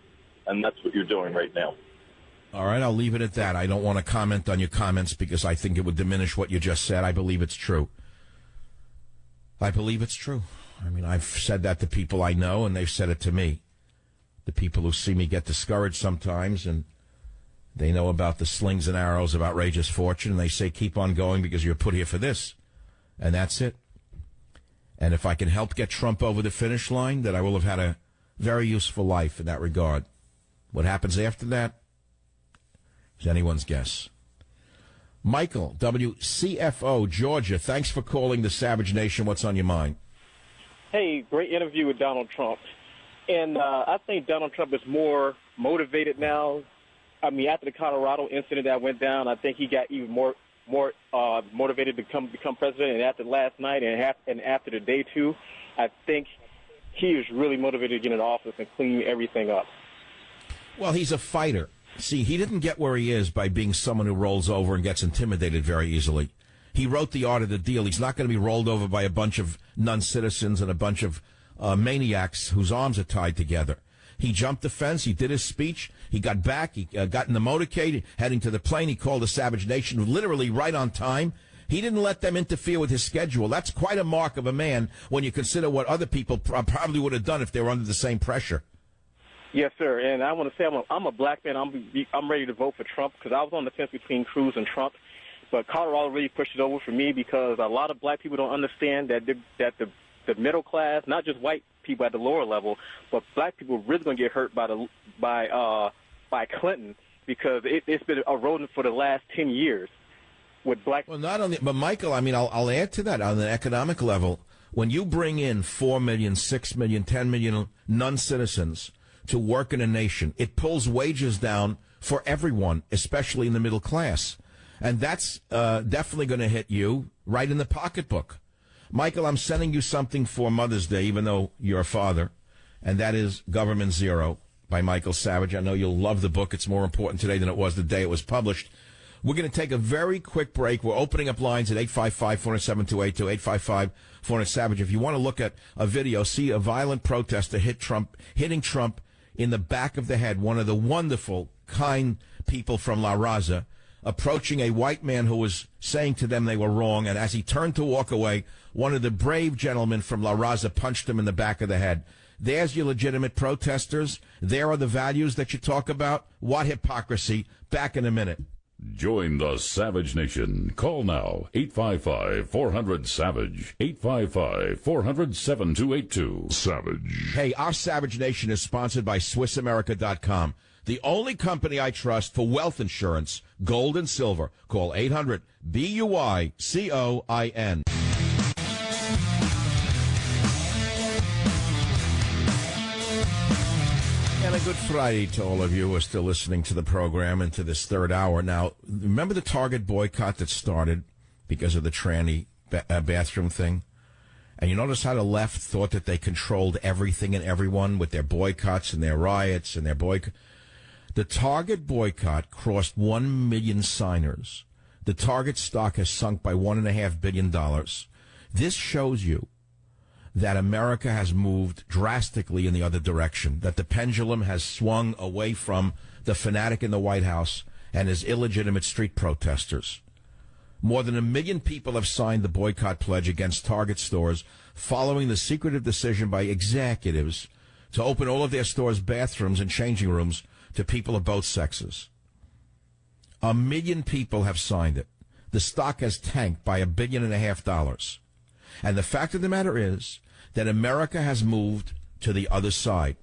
and that's what you're doing right now. All right, I'll leave it at that. I don't want to comment on your comments because I think it would diminish what you just said. I believe it's true. I mean, I've said that to people I know, and they've said it to me. The people who see me get discouraged sometimes, and they know about the slings and arrows of outrageous fortune, and they say, keep on going because you're put here for this. And that's it. And if I can help get Trump over the finish line, then I will have had a very useful life in that regard. What happens after that is anyone's guess. Michael, WCFO, Georgia, thanks for calling the Savage Nation. What's on your mind? Hey, great interview with Donald Trump. And I think Donald Trump is more motivated now. I mean, after the Colorado incident that went down, I think he got even more motivated to become president. And after last night and after the day two, I think he is really motivated to get into office and clean everything up. Well, he's a fighter. See, he didn't get where he is by being someone who rolls over and gets intimidated very easily. He wrote the art of the deal. He's not going to be rolled over by a bunch of non-citizens and a bunch of maniacs whose arms are tied together. He jumped the fence. He did his speech. He got back. He got in the motorcade, heading to the plane. He called the Savage Nation literally right on time. He didn't let them interfere with his schedule. That's quite a mark of a man when you consider what other people probably would have done if they were under the same pressure. Yes, sir. And I want to say I'm a black man. I'm ready to vote for Trump because I was on the fence between Cruz and Trump. But Colorado really pushed it over for me because a lot of black people don't understand that the middle class, not just white people at the lower level, but black people are really going to get hurt by Clinton because it's been eroding for the last 10 years with black. Well, not only, but Michael, I mean, I'll add to that on an economic level. When you bring in 4 million, 6 million, 10 million non-citizens to work in a nation, it pulls wages down for everyone, especially in the middle class. And that's definitely going to hit you right in the pocketbook. Michael, I'm sending you something for Mother's Day, even though you're a father. and that is Government Zero by Michael Savage. I know you'll love the book. It's more important today than it was the day it was published. We're going to take a very quick break. We're opening up lines at 855-407-282, 855-400-SAVAGE. If you want to look at a video, see a violent protester hitting Trump in the back of the head, one of the wonderful, kind people from La Raza, approaching a white man who was saying to them they were wrong, and as he turned to walk away, one of the brave gentlemen from La Raza punched him in the back of the head. There's your legitimate protesters. There are the values that you talk about. What hypocrisy. Back in a minute. Join the Savage Nation. Call now, 855-400-SAVAGE, 855-400-7282. Savage. Hey, our Savage Nation is sponsored by SwissAmerica.com, the only company I trust for wealth insurance, gold and silver. Call 800-BUYCOIN. And a good Friday to all of you who are still listening to the program and to this third hour. Now, remember the Target boycott that started because of the tranny bathroom thing? And you notice how the left thought that they controlled everything and everyone with their boycotts and their riots and their boycott. The Target boycott crossed 1 million signers. The Target stock has sunk by $1.5 billion. This shows you that America has moved drastically in the other direction, that the pendulum has swung away from the fanatic in the White House and his illegitimate street protesters. More than 1 million people have signed the boycott pledge against Target stores following the secretive decision by executives to open all of their stores' bathrooms and changing rooms to people of both sexes. 1 million people have signed it. The stock has tanked by $1.5 billion. And the fact of the matter is that America has moved to the other side.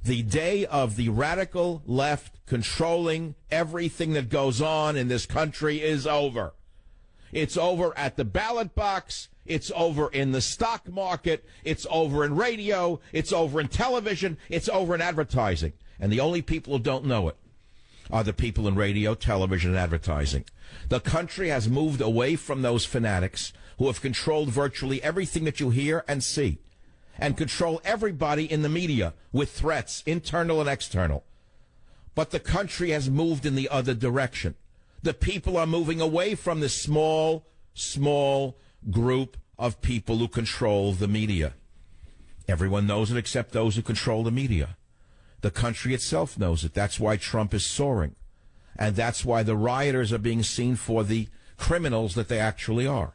The day of the radical left controlling everything that goes on in this country is over. It's over at the ballot box. It's over in the stock market. It's over in radio. It's over in television. It's over in advertising. And the only people who don't know it are the people in radio, television, and advertising. The country has moved away from those fanatics who have controlled virtually everything that you hear and see, and control everybody in the media with threats, internal and external. But the country has moved in the other direction. The people are moving away from this small group of people who control the media. Everyone knows it except those who control the media. The country itself knows it. That's why Trump is soaring. And that's why the rioters are being seen for the criminals that they actually are.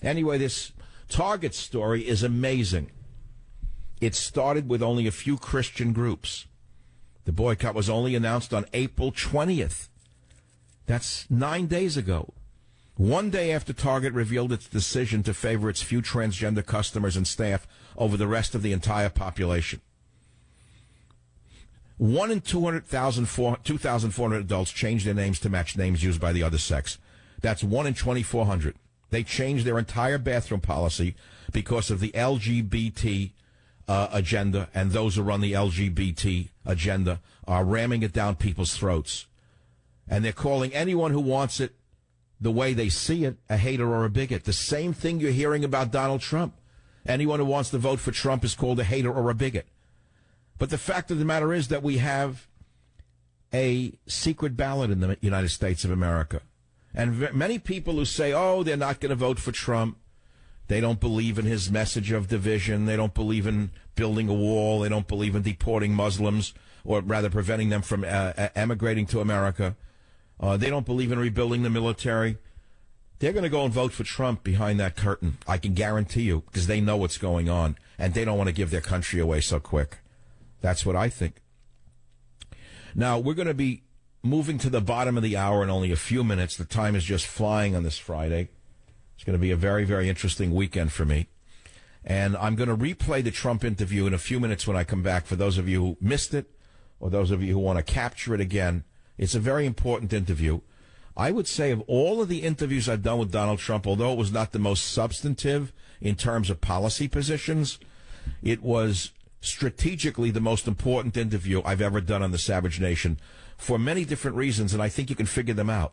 Anyway, this Target story is amazing. It started with only a few Christian groups. The boycott was only announced on April 20th. That's 9 days ago. One day after Target revealed its decision to favor its few transgender customers and staff over the rest of the entire population. 1 in 2,400 adults changed their names to match names used by the other sex. That's 1 in 2,400. They changed their entire bathroom policy because of the LGBT agenda, and those who run the LGBT agenda are ramming it down people's throats. And they're calling anyone who wants it the way they see it a hater or a bigot. The same thing you're hearing about Donald Trump. Anyone who wants to vote for Trump is called a hater or a bigot. But the fact of the matter is that we have a secret ballot in the United States of America. And many people who say, oh, they're not going to vote for Trump. They don't believe in his message of division. They don't believe in building a wall. They don't believe in deporting Muslims, or rather preventing them from emigrating to America. They don't believe in rebuilding the military. They're going to go and vote for Trump behind that curtain. I can guarantee you, because they know what's going on, and they don't want to give their country away so quick. That's what I think. Now, we're going to be moving to the bottom of the hour in only a few minutes. The time is just flying on this Friday. It's going to be a very, very interesting weekend for me. And I'm going to replay the Trump interview in a few minutes when I come back. For those of you who missed it, or those of you who want to capture it again, it's a very important interview. I would say of all of the interviews I've done with Donald Trump, although it was not the most substantive in terms of policy positions, it was strategically the most important interview I've ever done on the Savage Nation for many different reasons, and I think you can figure them out.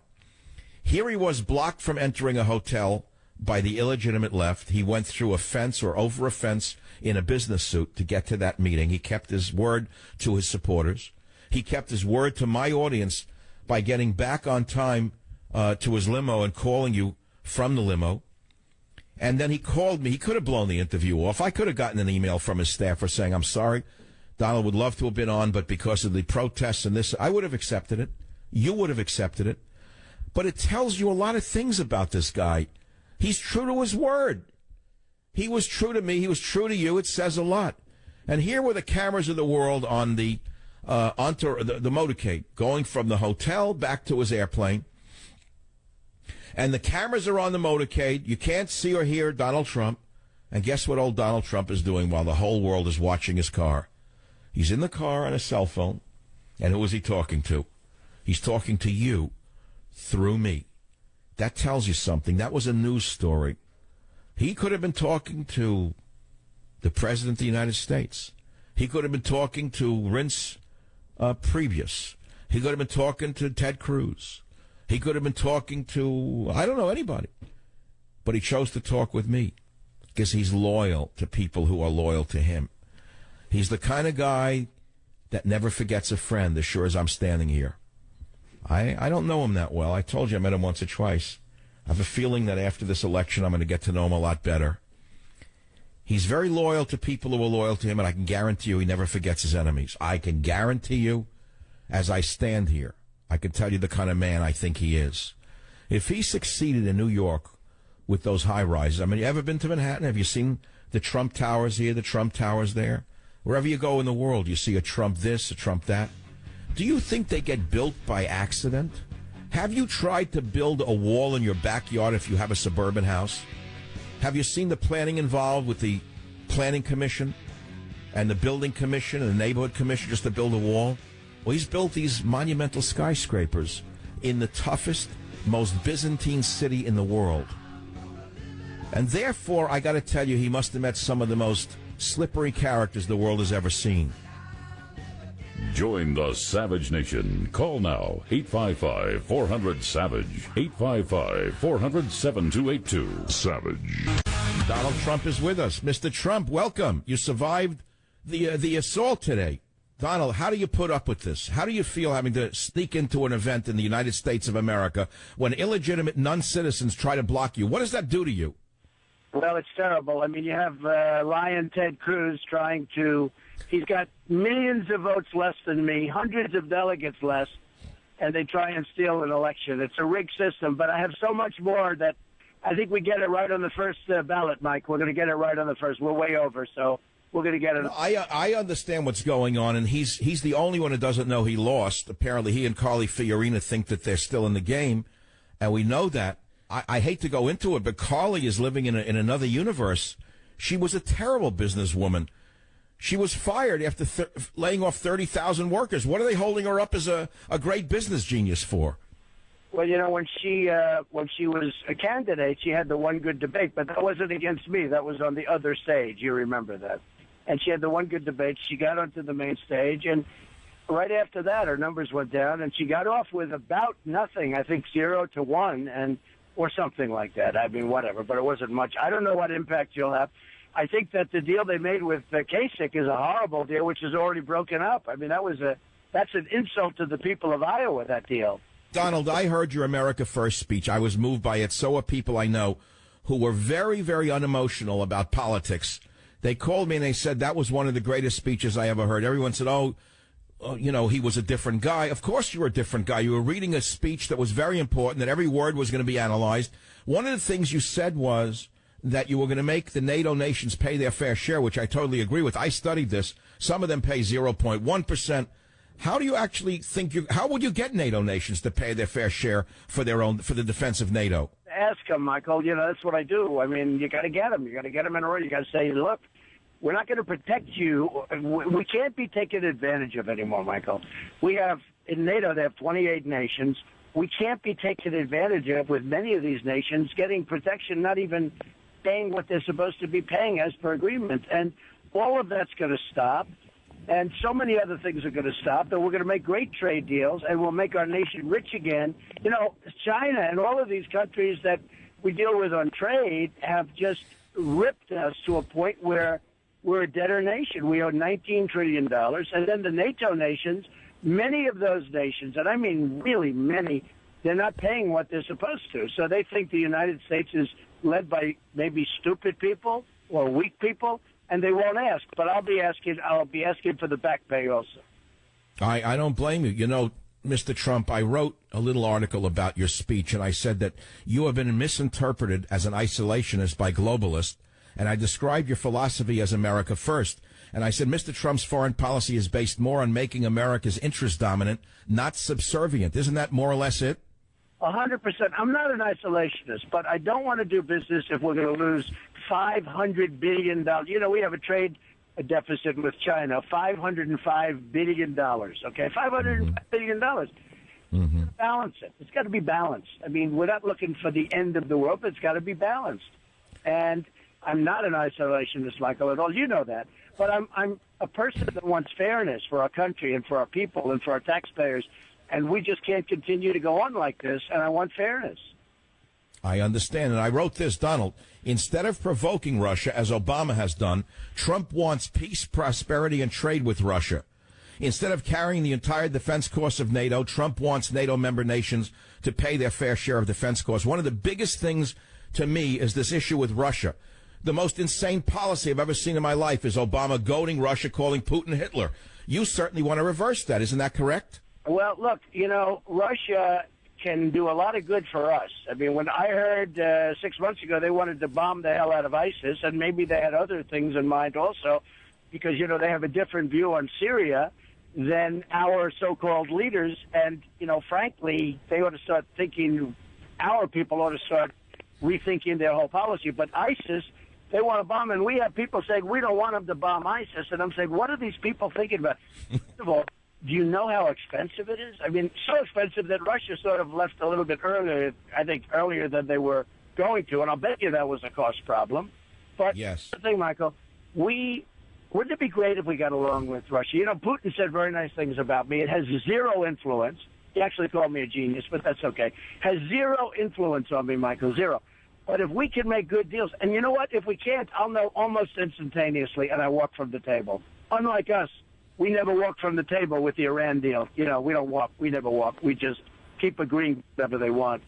Here he was blocked from entering a hotel by the illegitimate left. He went through a fence or over a fence in a business suit to get to that meeting. He kept his word to his supporters. He kept his word to my audience by getting back on time to his limo and calling you from the limo. And then he called me. He could have blown the interview off. I could have gotten an email from his staffer saying, I'm sorry, Donald would love to have been on, but because of the protests and this, I would have accepted it. You would have accepted it. But it tells you a lot of things about this guy. He's true to his word. He was true to me. He was true to you. It says a lot. And here were the cameras of the world on the onto the motorcade, going from the hotel back to his airplane. And the cameras are on the motorcade. You can't see or hear Donald Trump. And guess what old Donald Trump is doing while the whole world is watching his car? He's in the car on a cell phone. And who is he talking to? He's talking to you through me. That tells you something. That was a news story. He could have been talking to the President of the United States. He could have been talking to Reince Priebus. He could have been talking to Ted Cruz. He could have been talking to, I don't know, anybody. But he chose to talk with me because he's loyal to people who are loyal to him. He's the kind of guy that never forgets a friend, as sure as I'm standing here. I don't know him that well. I told you I met him once or twice. I have a feeling that after this election I'm going to get to know him a lot better. He's very loyal to people who are loyal to him, and I can guarantee you he never forgets his enemies. I can guarantee you, as I stand here, I can tell you the kind of man I think he is. If he succeeded in New York with those high-rises, I mean, you ever been to Manhattan? Have you seen the Trump Towers here, the Trump Towers there? Wherever you go in the world, you see a Trump this, a Trump that. Do you think they get built by accident? Have you tried to build a wall in your backyard if you have a suburban house? Have you seen the planning involved with the planning commission and the building commission and the neighborhood commission just to build a wall? Well, he's built these monumental skyscrapers in the toughest, most Byzantine city in the world. And therefore, I got to tell you, he must have met some of the most slippery characters the world has ever seen. Join the Savage Nation. Call now, 855-400-SAVAGE, 855-400-7282. Savage. Donald Trump is with us. Mr. Trump, welcome. You survived the assault today. Donald, how do you put up with this? How do you feel having to sneak into an event in the United States of America when illegitimate non-citizens try to block you? What does that do to you? Well, it's terrible. I mean, you have Lion Ted Cruz trying to... He's got millions of votes less than me, hundreds of delegates less, and they try and steal an election. It's a rigged system, but I have so much more that I think we get it right on the first ballot, Mike. We're going to get it right on the first. We're way over, so we're going to get it. I understand what's going on, and he's the only one who doesn't know he lost. Apparently, he and Carly Fiorina think that they're still in the game, and we know that. I hate to go into it, but Carly is living in another universe. She was a terrible businesswoman. She was fired after laying off 30,000 workers. What are they holding her up as a great business genius for? Well, you know, when she was a candidate, she had the one good debate, but that wasn't against me. That was on the other stage. You remember that. And she had the one good debate. She got onto the main stage, and right after that, her numbers went down, and she got off with about nothing, I think 0 to 1, or something like that. I mean, whatever, but it wasn't much. I don't know what impact you'll have. I think that the deal they made with Kasich is a horrible deal, which is already broken up. I mean, that's an insult to the people of Iowa, that deal. Donald, I heard your America First speech. I was moved by it. So are people I know who were very, very unemotional about politics. They called me and they said that was one of the greatest speeches I ever heard. Everyone said, you know, he was a different guy. Of course you were a different guy. You were reading a speech that was very important, that every word was going to be analyzed. One of the things you said was that you were going to make the NATO nations pay their fair share, which I totally agree with. I studied this. Some of them pay 0.1%. How do you actually think how would you get NATO nations to pay their fair share for the defense of NATO? Ask them, Michael. You know, that's what I do. I mean, you got to get them. You got to get them in a row. You got to say, look, we're not going to protect you. We can't be taken advantage of anymore, Michael. We have, in NATO, they have 28 nations. We can't be taken advantage of with many of these nations getting protection, not even paying what they're supposed to be paying as per agreement. And all of that's going to stop. And so many other things are going to stop. And we're going to make great trade deals, and we'll make our nation rich again. You know, China and all of these countries that we deal with on trade have just ripped us to a point where we're a debtor nation. We owe $19 trillion. And then the NATO nations, many of those nations, and I mean really many, they're not paying what they're supposed to. So they think the United States is led by maybe stupid people or weak people, and they won't ask. But I'll be asking for the back pay also. I don't blame you. You know, Mr. Trump, I wrote a little article about your speech, and I said that you have been misinterpreted as an isolationist by globalists, and I described your philosophy as America first. And I said Mr. Trump's foreign policy is based more on making America's interest dominant, not subservient. Isn't that more or less it? 100%. I'm not an isolationist, but I don't want to do business if we're going to lose $500 billion. You know, we have a deficit with China, $505 billion, okay? $505 billion. Mm-hmm. Balance it. It's got to be balanced. I mean, we're not looking for the end of the world, but it's got to be balanced. And I'm not an isolationist, Michael, at all. You know that. But I'm a person that wants fairness for our country and for our people and for our taxpayers. And we just can't continue to go on like this, and I want fairness. I understand. And I wrote this, Donald. Instead of provoking Russia, as Obama has done, Trump wants peace, prosperity, and trade with Russia. Instead of carrying the entire defense costs of NATO, Trump wants NATO member nations to pay their fair share of defense costs. One of the biggest things to me is this issue with Russia. The most insane policy I've ever seen in my life is Obama goading Russia, calling Putin Hitler. You certainly want to reverse that. Isn't that correct? Well, look, you know, Russia can do a lot of good for us. I mean, when I heard 6 months ago they wanted to bomb the hell out of ISIS, and maybe they had other things in mind also, because, you know, they have a different view on Syria than our so-called leaders. And, you know, frankly, they ought to start thinking, our people ought to start rethinking their whole policy. But ISIS, they want to bomb, and we have people saying we don't want them to bomb ISIS. And I'm saying, what are these people thinking about? First of all, do you know how expensive it is? I mean, so expensive that Russia sort of left a little bit earlier, I think earlier than they were going to, and I'll bet you that was a cost problem. But yes. The thing, Michael, wouldn't it be great if we got along with Russia? You know, Putin said very nice things about me. It has zero influence. He actually called me a genius, but that's okay. Has zero influence on me, Michael, zero. But if we can make good deals, and you know what? If we can't, I'll know almost instantaneously, and I walk from the table. Unlike us, we never walk from the table with the Iran deal. You know, we don't walk. We never walk. We just keep agreeing whatever they want.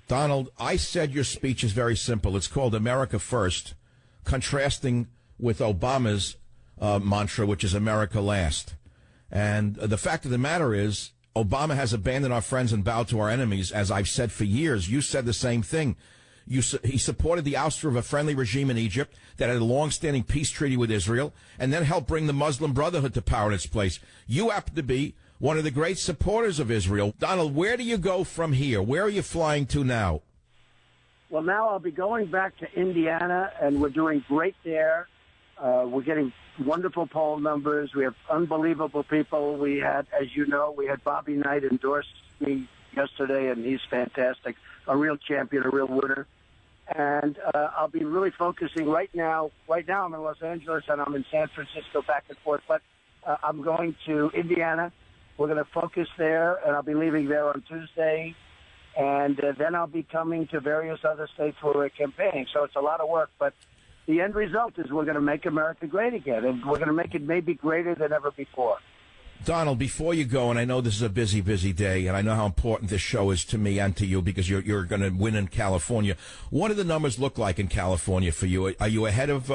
Donald, I said your speech is very simple. It's called America First, contrasting with Obama's mantra, which is America Last. And the fact of the matter is, Obama has abandoned our friends and bowed to our enemies, as I've said for years. You said the same thing. He supported the ouster of a friendly regime in Egypt that had a long-standing peace treaty with Israel and then helped bring the Muslim Brotherhood to power in its place. You happen to be one of the great supporters of Israel. Donald, where do you go from here? Where are you flying to now? Well, now I'll be going back to Indiana, and we're doing great there. We're getting wonderful poll numbers. We have unbelievable people. We had, as you know, Bobby Knight endorse me yesterday, and he's fantastic, a real champion, a real winner. And I'll be really focusing right now. Right now I'm in Los Angeles, and I'm in San Francisco back and forth. But I'm going to Indiana. We're going to focus there, and I'll be leaving there on Tuesday. And then I'll be coming to various other states where we're campaigning. So it's a lot of work. But the end result is we're going to make America great again, and we're going to make it maybe greater than ever before. Donald, before you go, and I know this is a busy, busy day, and I know how important this show is to me and to you because you're going to win in California. What do the numbers look like in California for you? Are you ahead of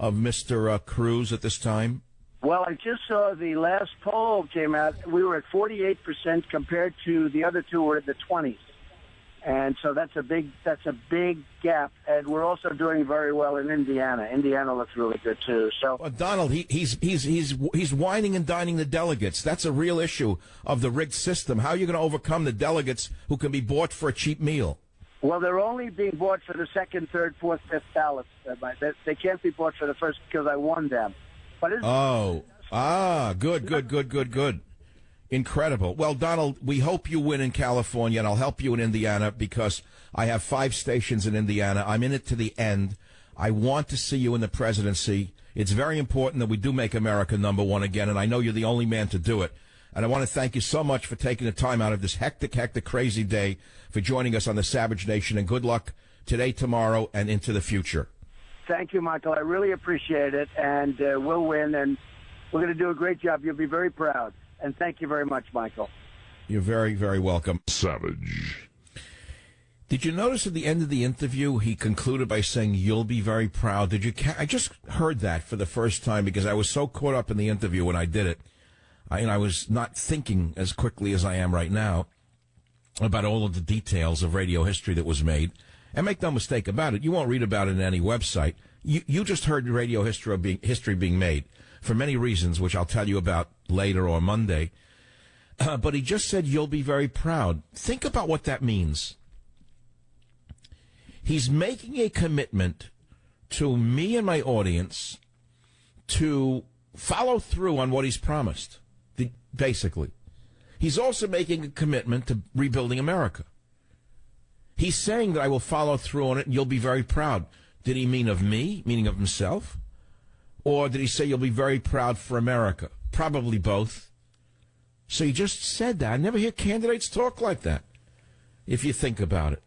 Mr. Cruz at this time? Well, I just saw the last poll came out. We were at 48% compared to the other two were in the 20s. And so that's a big gap. And we're also doing very well in Indiana. Indiana looks really good too. So, Donald, he's whining and dining the delegates. That's a real issue of the rigged system. How are you going to overcome the delegates who can be bought for a cheap meal? Well, they're only being bought for the second, third, fourth, fifth ballots. They can't be bought for the first because I won them. But good. Incredible. Well, Donald, we hope you win in California, and I'll help you in Indiana because I have 5 stations in Indiana. I'm in it to the end. I want to see you in the presidency. It's very important that we do make America number one again, and I know you're the only man to do it. And I want to thank you so much for taking the time out of this hectic, crazy day for joining us on the Savage Nation, and good luck today, tomorrow, and into the future. Thank you, Michael. I really appreciate it, and we'll win, and we're going to do a great job. You'll be very proud. And thank you very much, Michael. You're very, very welcome. Savage. Did you notice at the end of the interview, he concluded by saying, "You'll be very proud"? Did you? I just heard that for the first time because I was so caught up in the interview when I did it. I was not thinking as quickly as I am right now about all of the details of radio history that was made. And make no mistake about it, you won't read about it in any website. You just heard radio history being made for many reasons, which I'll tell you about later or Monday. But he just said, "You'll be very proud." Think about what that means. He's making a commitment to me and my audience to follow through on what he's promised, basically. He's also making a commitment to rebuilding America. He's saying that I will follow through on it and you'll be very proud. Did he mean of me, meaning of himself? Or did he say you'll be very proud for America? Probably both. So he just said that. I never hear candidates talk like that, if you think about it.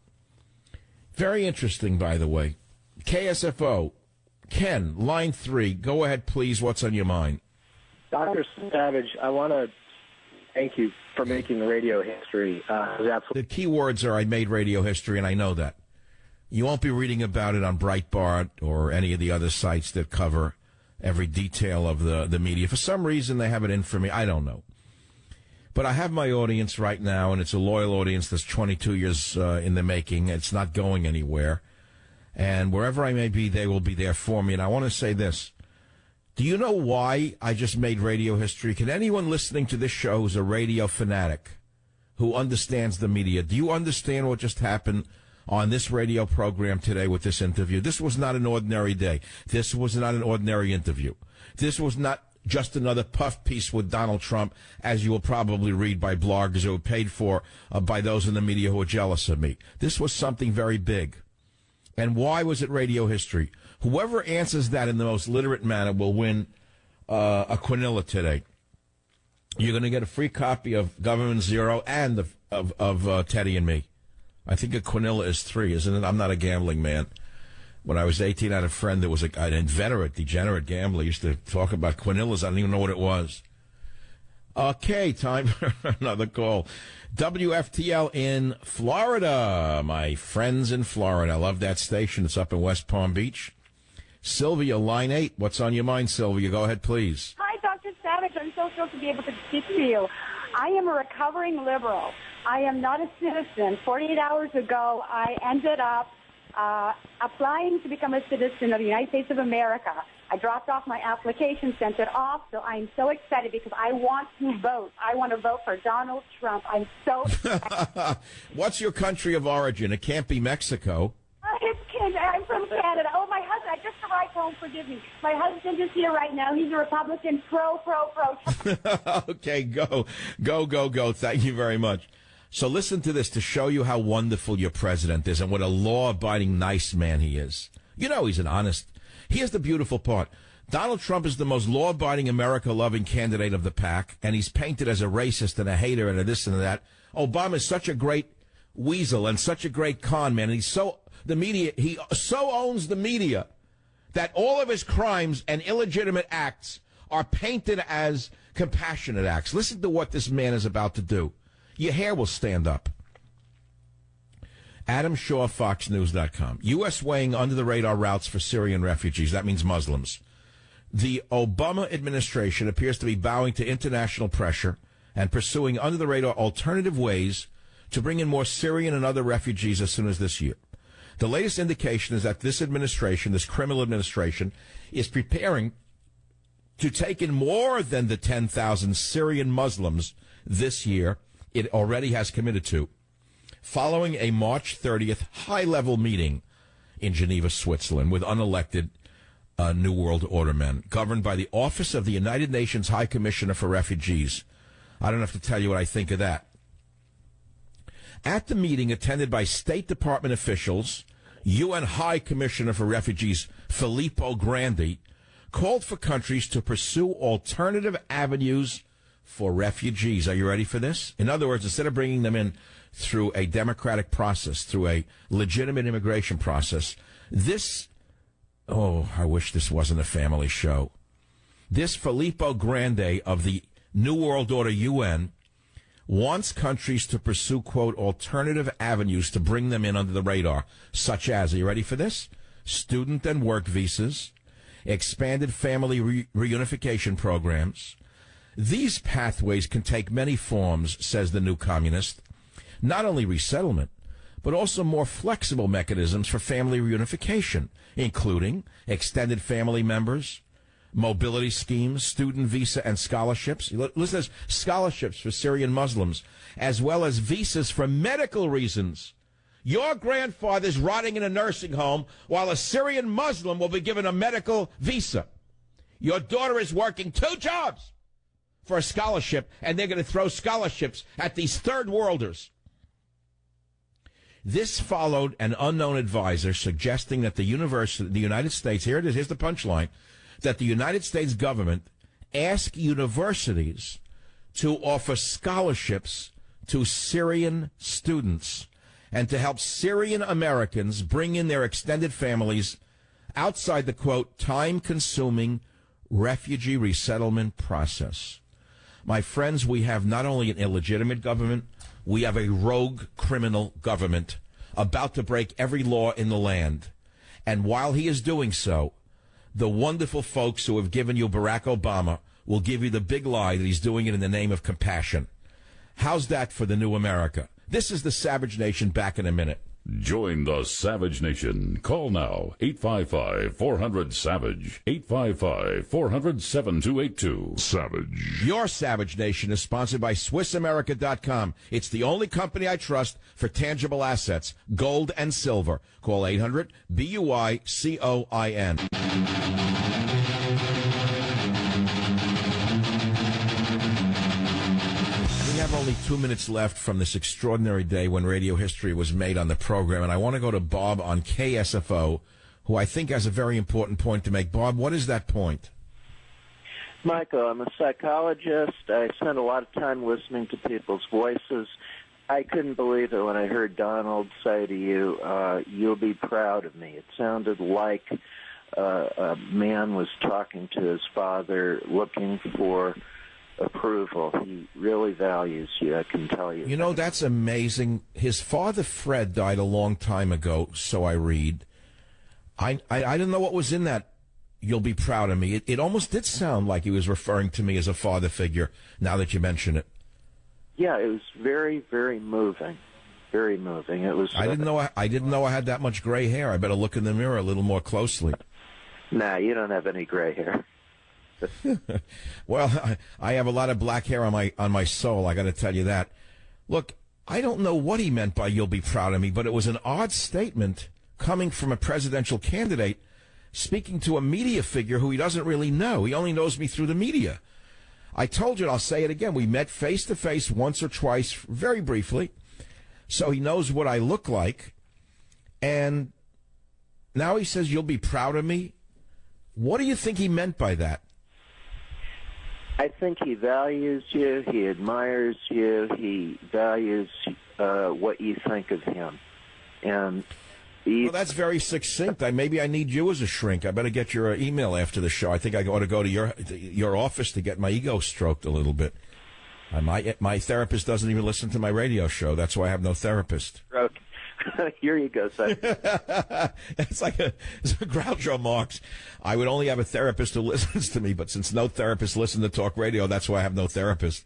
Very interesting, by the way. KSFO, Ken, line 3. Go ahead, please. What's on your mind? Dr. Savage, I want to thank you for making radio history. The key words are I made radio history, and I know that. You won't be reading about it on Breitbart or any of the other sites that cover every detail of the media. For some reason, they have it in for me. I don't know. But I have my audience right now, and it's a loyal audience that's 22 years in the making. It's not going anywhere. And wherever I may be, they will be there for me. And I want to say this. Do you know why I just made radio history? Can anyone listening to this show who's a radio fanatic who understands the media, do you understand what just happened on this radio program today with this interview? This was not an ordinary day. This was not an ordinary interview. This was not just another puff piece with Donald Trump, as you will probably read by bloggers who are paid for by those in the media who are jealous of me. This was something very big. And why was it radio history? Whoever answers that in the most literate manner will win a Quinilla today. You're going to get a free copy of Government Zero and of Teddy and Me. I think a Quinilla is 3, isn't it? I'm not a gambling man. When I was 18, I had a friend that was an inveterate, degenerate gambler. He used to talk about Quinillas. I don't even know what it was. Okay, time for another call. WFTL in Florida. My friends in Florida. I love that station. It's up in West Palm Beach. Sylvia, line 8. What's on your mind, Sylvia? Go ahead, please. Hi, Dr. Savage. I'm so thrilled to be able to speak to you. I am a recovering liberal. I am not a citizen. 48 hours ago, I ended up applying to become a citizen of the United States of America. I dropped off my application, sent it off, so I'm so excited because I want to vote. I want to vote for Donald Trump. I'm so excited. What's your country of origin? It can't be Mexico. I'm from Canada. Oh, my husband, I just arrived home, forgive me. My husband is here right now. He's a Republican, pro. Okay, go. Thank you very much. So listen to this to show you how wonderful your president is and what a law-abiding, nice man he is. You know he's an honest. Here's the beautiful part. Donald Trump is the most law-abiding, America-loving candidate of the pack, and he's painted as a racist and a hater and a this and a that. Obama is such a great weasel and such a great con man, and he so owns the media that all of his crimes and illegitimate acts are painted as compassionate acts. Listen to what this man is about to do. Your hair will stand up. Adam Shaw, FoxNews.com. U.S. weighing under-the-radar routes for Syrian refugees. That means Muslims. The Obama administration appears to be bowing to international pressure and pursuing under-the-radar alternative ways to bring in more Syrian and other refugees as soon as this year. The latest indication is that this administration, this criminal administration, is preparing to take in more than the 10,000 Syrian Muslims this year it already has committed to, following a March 30th high-level meeting in Geneva, Switzerland, with unelected New World Order men, governed by the Office of the United Nations High Commissioner for Refugees. I don't have to tell you what I think of that. At the meeting, attended by State Department officials, UN High Commissioner for Refugees Filippo Grandi called for countries to pursue alternative avenues for refugees. Are you ready for this? In other words, instead of bringing them in through a democratic process, through a legitimate immigration process, this, oh, I wish this wasn't a family show. This Filippo Grande of the New World Order UN wants countries to pursue, quote, alternative avenues to bring them in under the radar, such as, are you ready for this? Student and work visas, expanded family reunification programs. These pathways can take many forms, says the new communist. Not only resettlement, but also more flexible mechanisms for family reunification, including extended family members, mobility schemes, student visa and scholarships. Listen, as scholarships for Syrian Muslims, as well as visas for medical reasons. Your grandfather's rotting in a nursing home while a Syrian Muslim will be given a medical visa. Your daughter is working 2 jobs for a scholarship, and they're going to throw scholarships at these third worlders. This followed an unknown advisor suggesting that the United States, here it is, here's the punchline, that the United States government ask universities to offer scholarships to Syrian students and to help Syrian Americans bring in their extended families outside the, quote, time-consuming refugee resettlement process. My friends, we have not only an illegitimate government, we have a rogue criminal government about to break every law in the land. And while he is doing so, the wonderful folks who have given you Barack Obama will give you the big lie that he's doing it in the name of compassion. How's that for the new America? This is the Savage Nation, back in a minute. Join the Savage Nation. Call now, 855-400-SAVAGE, 855-400-7282. Savage. Your Savage Nation is sponsored by SwissAmerica.com. It's the only company I trust for tangible assets, gold and silver. Call 800-BUI-COIN. We have only 2 minutes left from this extraordinary day when radio history was made on the program, and I want to go to Bob on KSFO, who I think has a very important point to make. Bob, what is that point? Michael, I'm a psychologist. I spend a lot of time listening to people's voices. I couldn't believe it when I heard Donald say to you, you'll be proud of me. It sounded like a man was talking to his father, looking for approval. He really values you, I can tell you. You know, that's amazing. His father, Fred, died a long time ago, so I read. I didn't know what was in that, you'll be proud of me. It almost did sound like he was referring to me as a father figure, now that you mention it. Yeah, it was very, very moving. Very moving. It was. I didn't know I had that much gray hair. I better look in the mirror a little more closely. Nah, you don't have any gray hair. Well, I have a lot of black hair on my soul, I got to tell you that. Look, I don't know what he meant by you'll be proud of me, but it was an odd statement coming from a presidential candidate speaking to a media figure who he doesn't really know. He only knows me through the media. I told you, and I'll say it again, we met face-to-face once or twice, very briefly, so he knows what I look like, and now he says you'll be proud of me. What do you think he meant by that? I think he values you, he admires you, he values what you think of him. And well, that's very succinct. Maybe I need you as a shrink. I better get your email after the show. I think I ought to go to your office to get my ego stroked a little bit. My therapist doesn't even listen to my radio show. That's why I have no therapist. Okay. Here you go, son. It's like a Groucho Marx. I would only have a therapist who listens to me, but since no therapists listen to talk radio, that's why I have no therapist.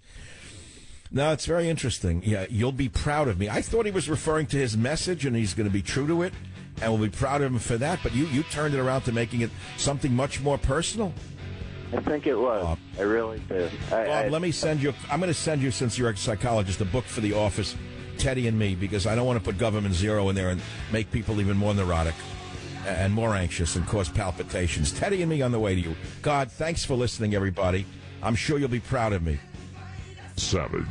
No, it's very interesting. Yeah, you'll be proud of me. I thought he was referring to his message, and he's going to be true to it, and we'll be proud of him for that. But you turned it around to making it something much more personal. I think it was. I really do. Bob, let me send you. I'm going to send you, since you're a psychologist, a book for the office, Teddy and Me, because I don't want to put government zero in there and make people even more neurotic and more anxious and cause palpitations. Teddy and Me on the way to you. God, thanks for listening, everybody. I'm sure you'll be proud of me. Savage.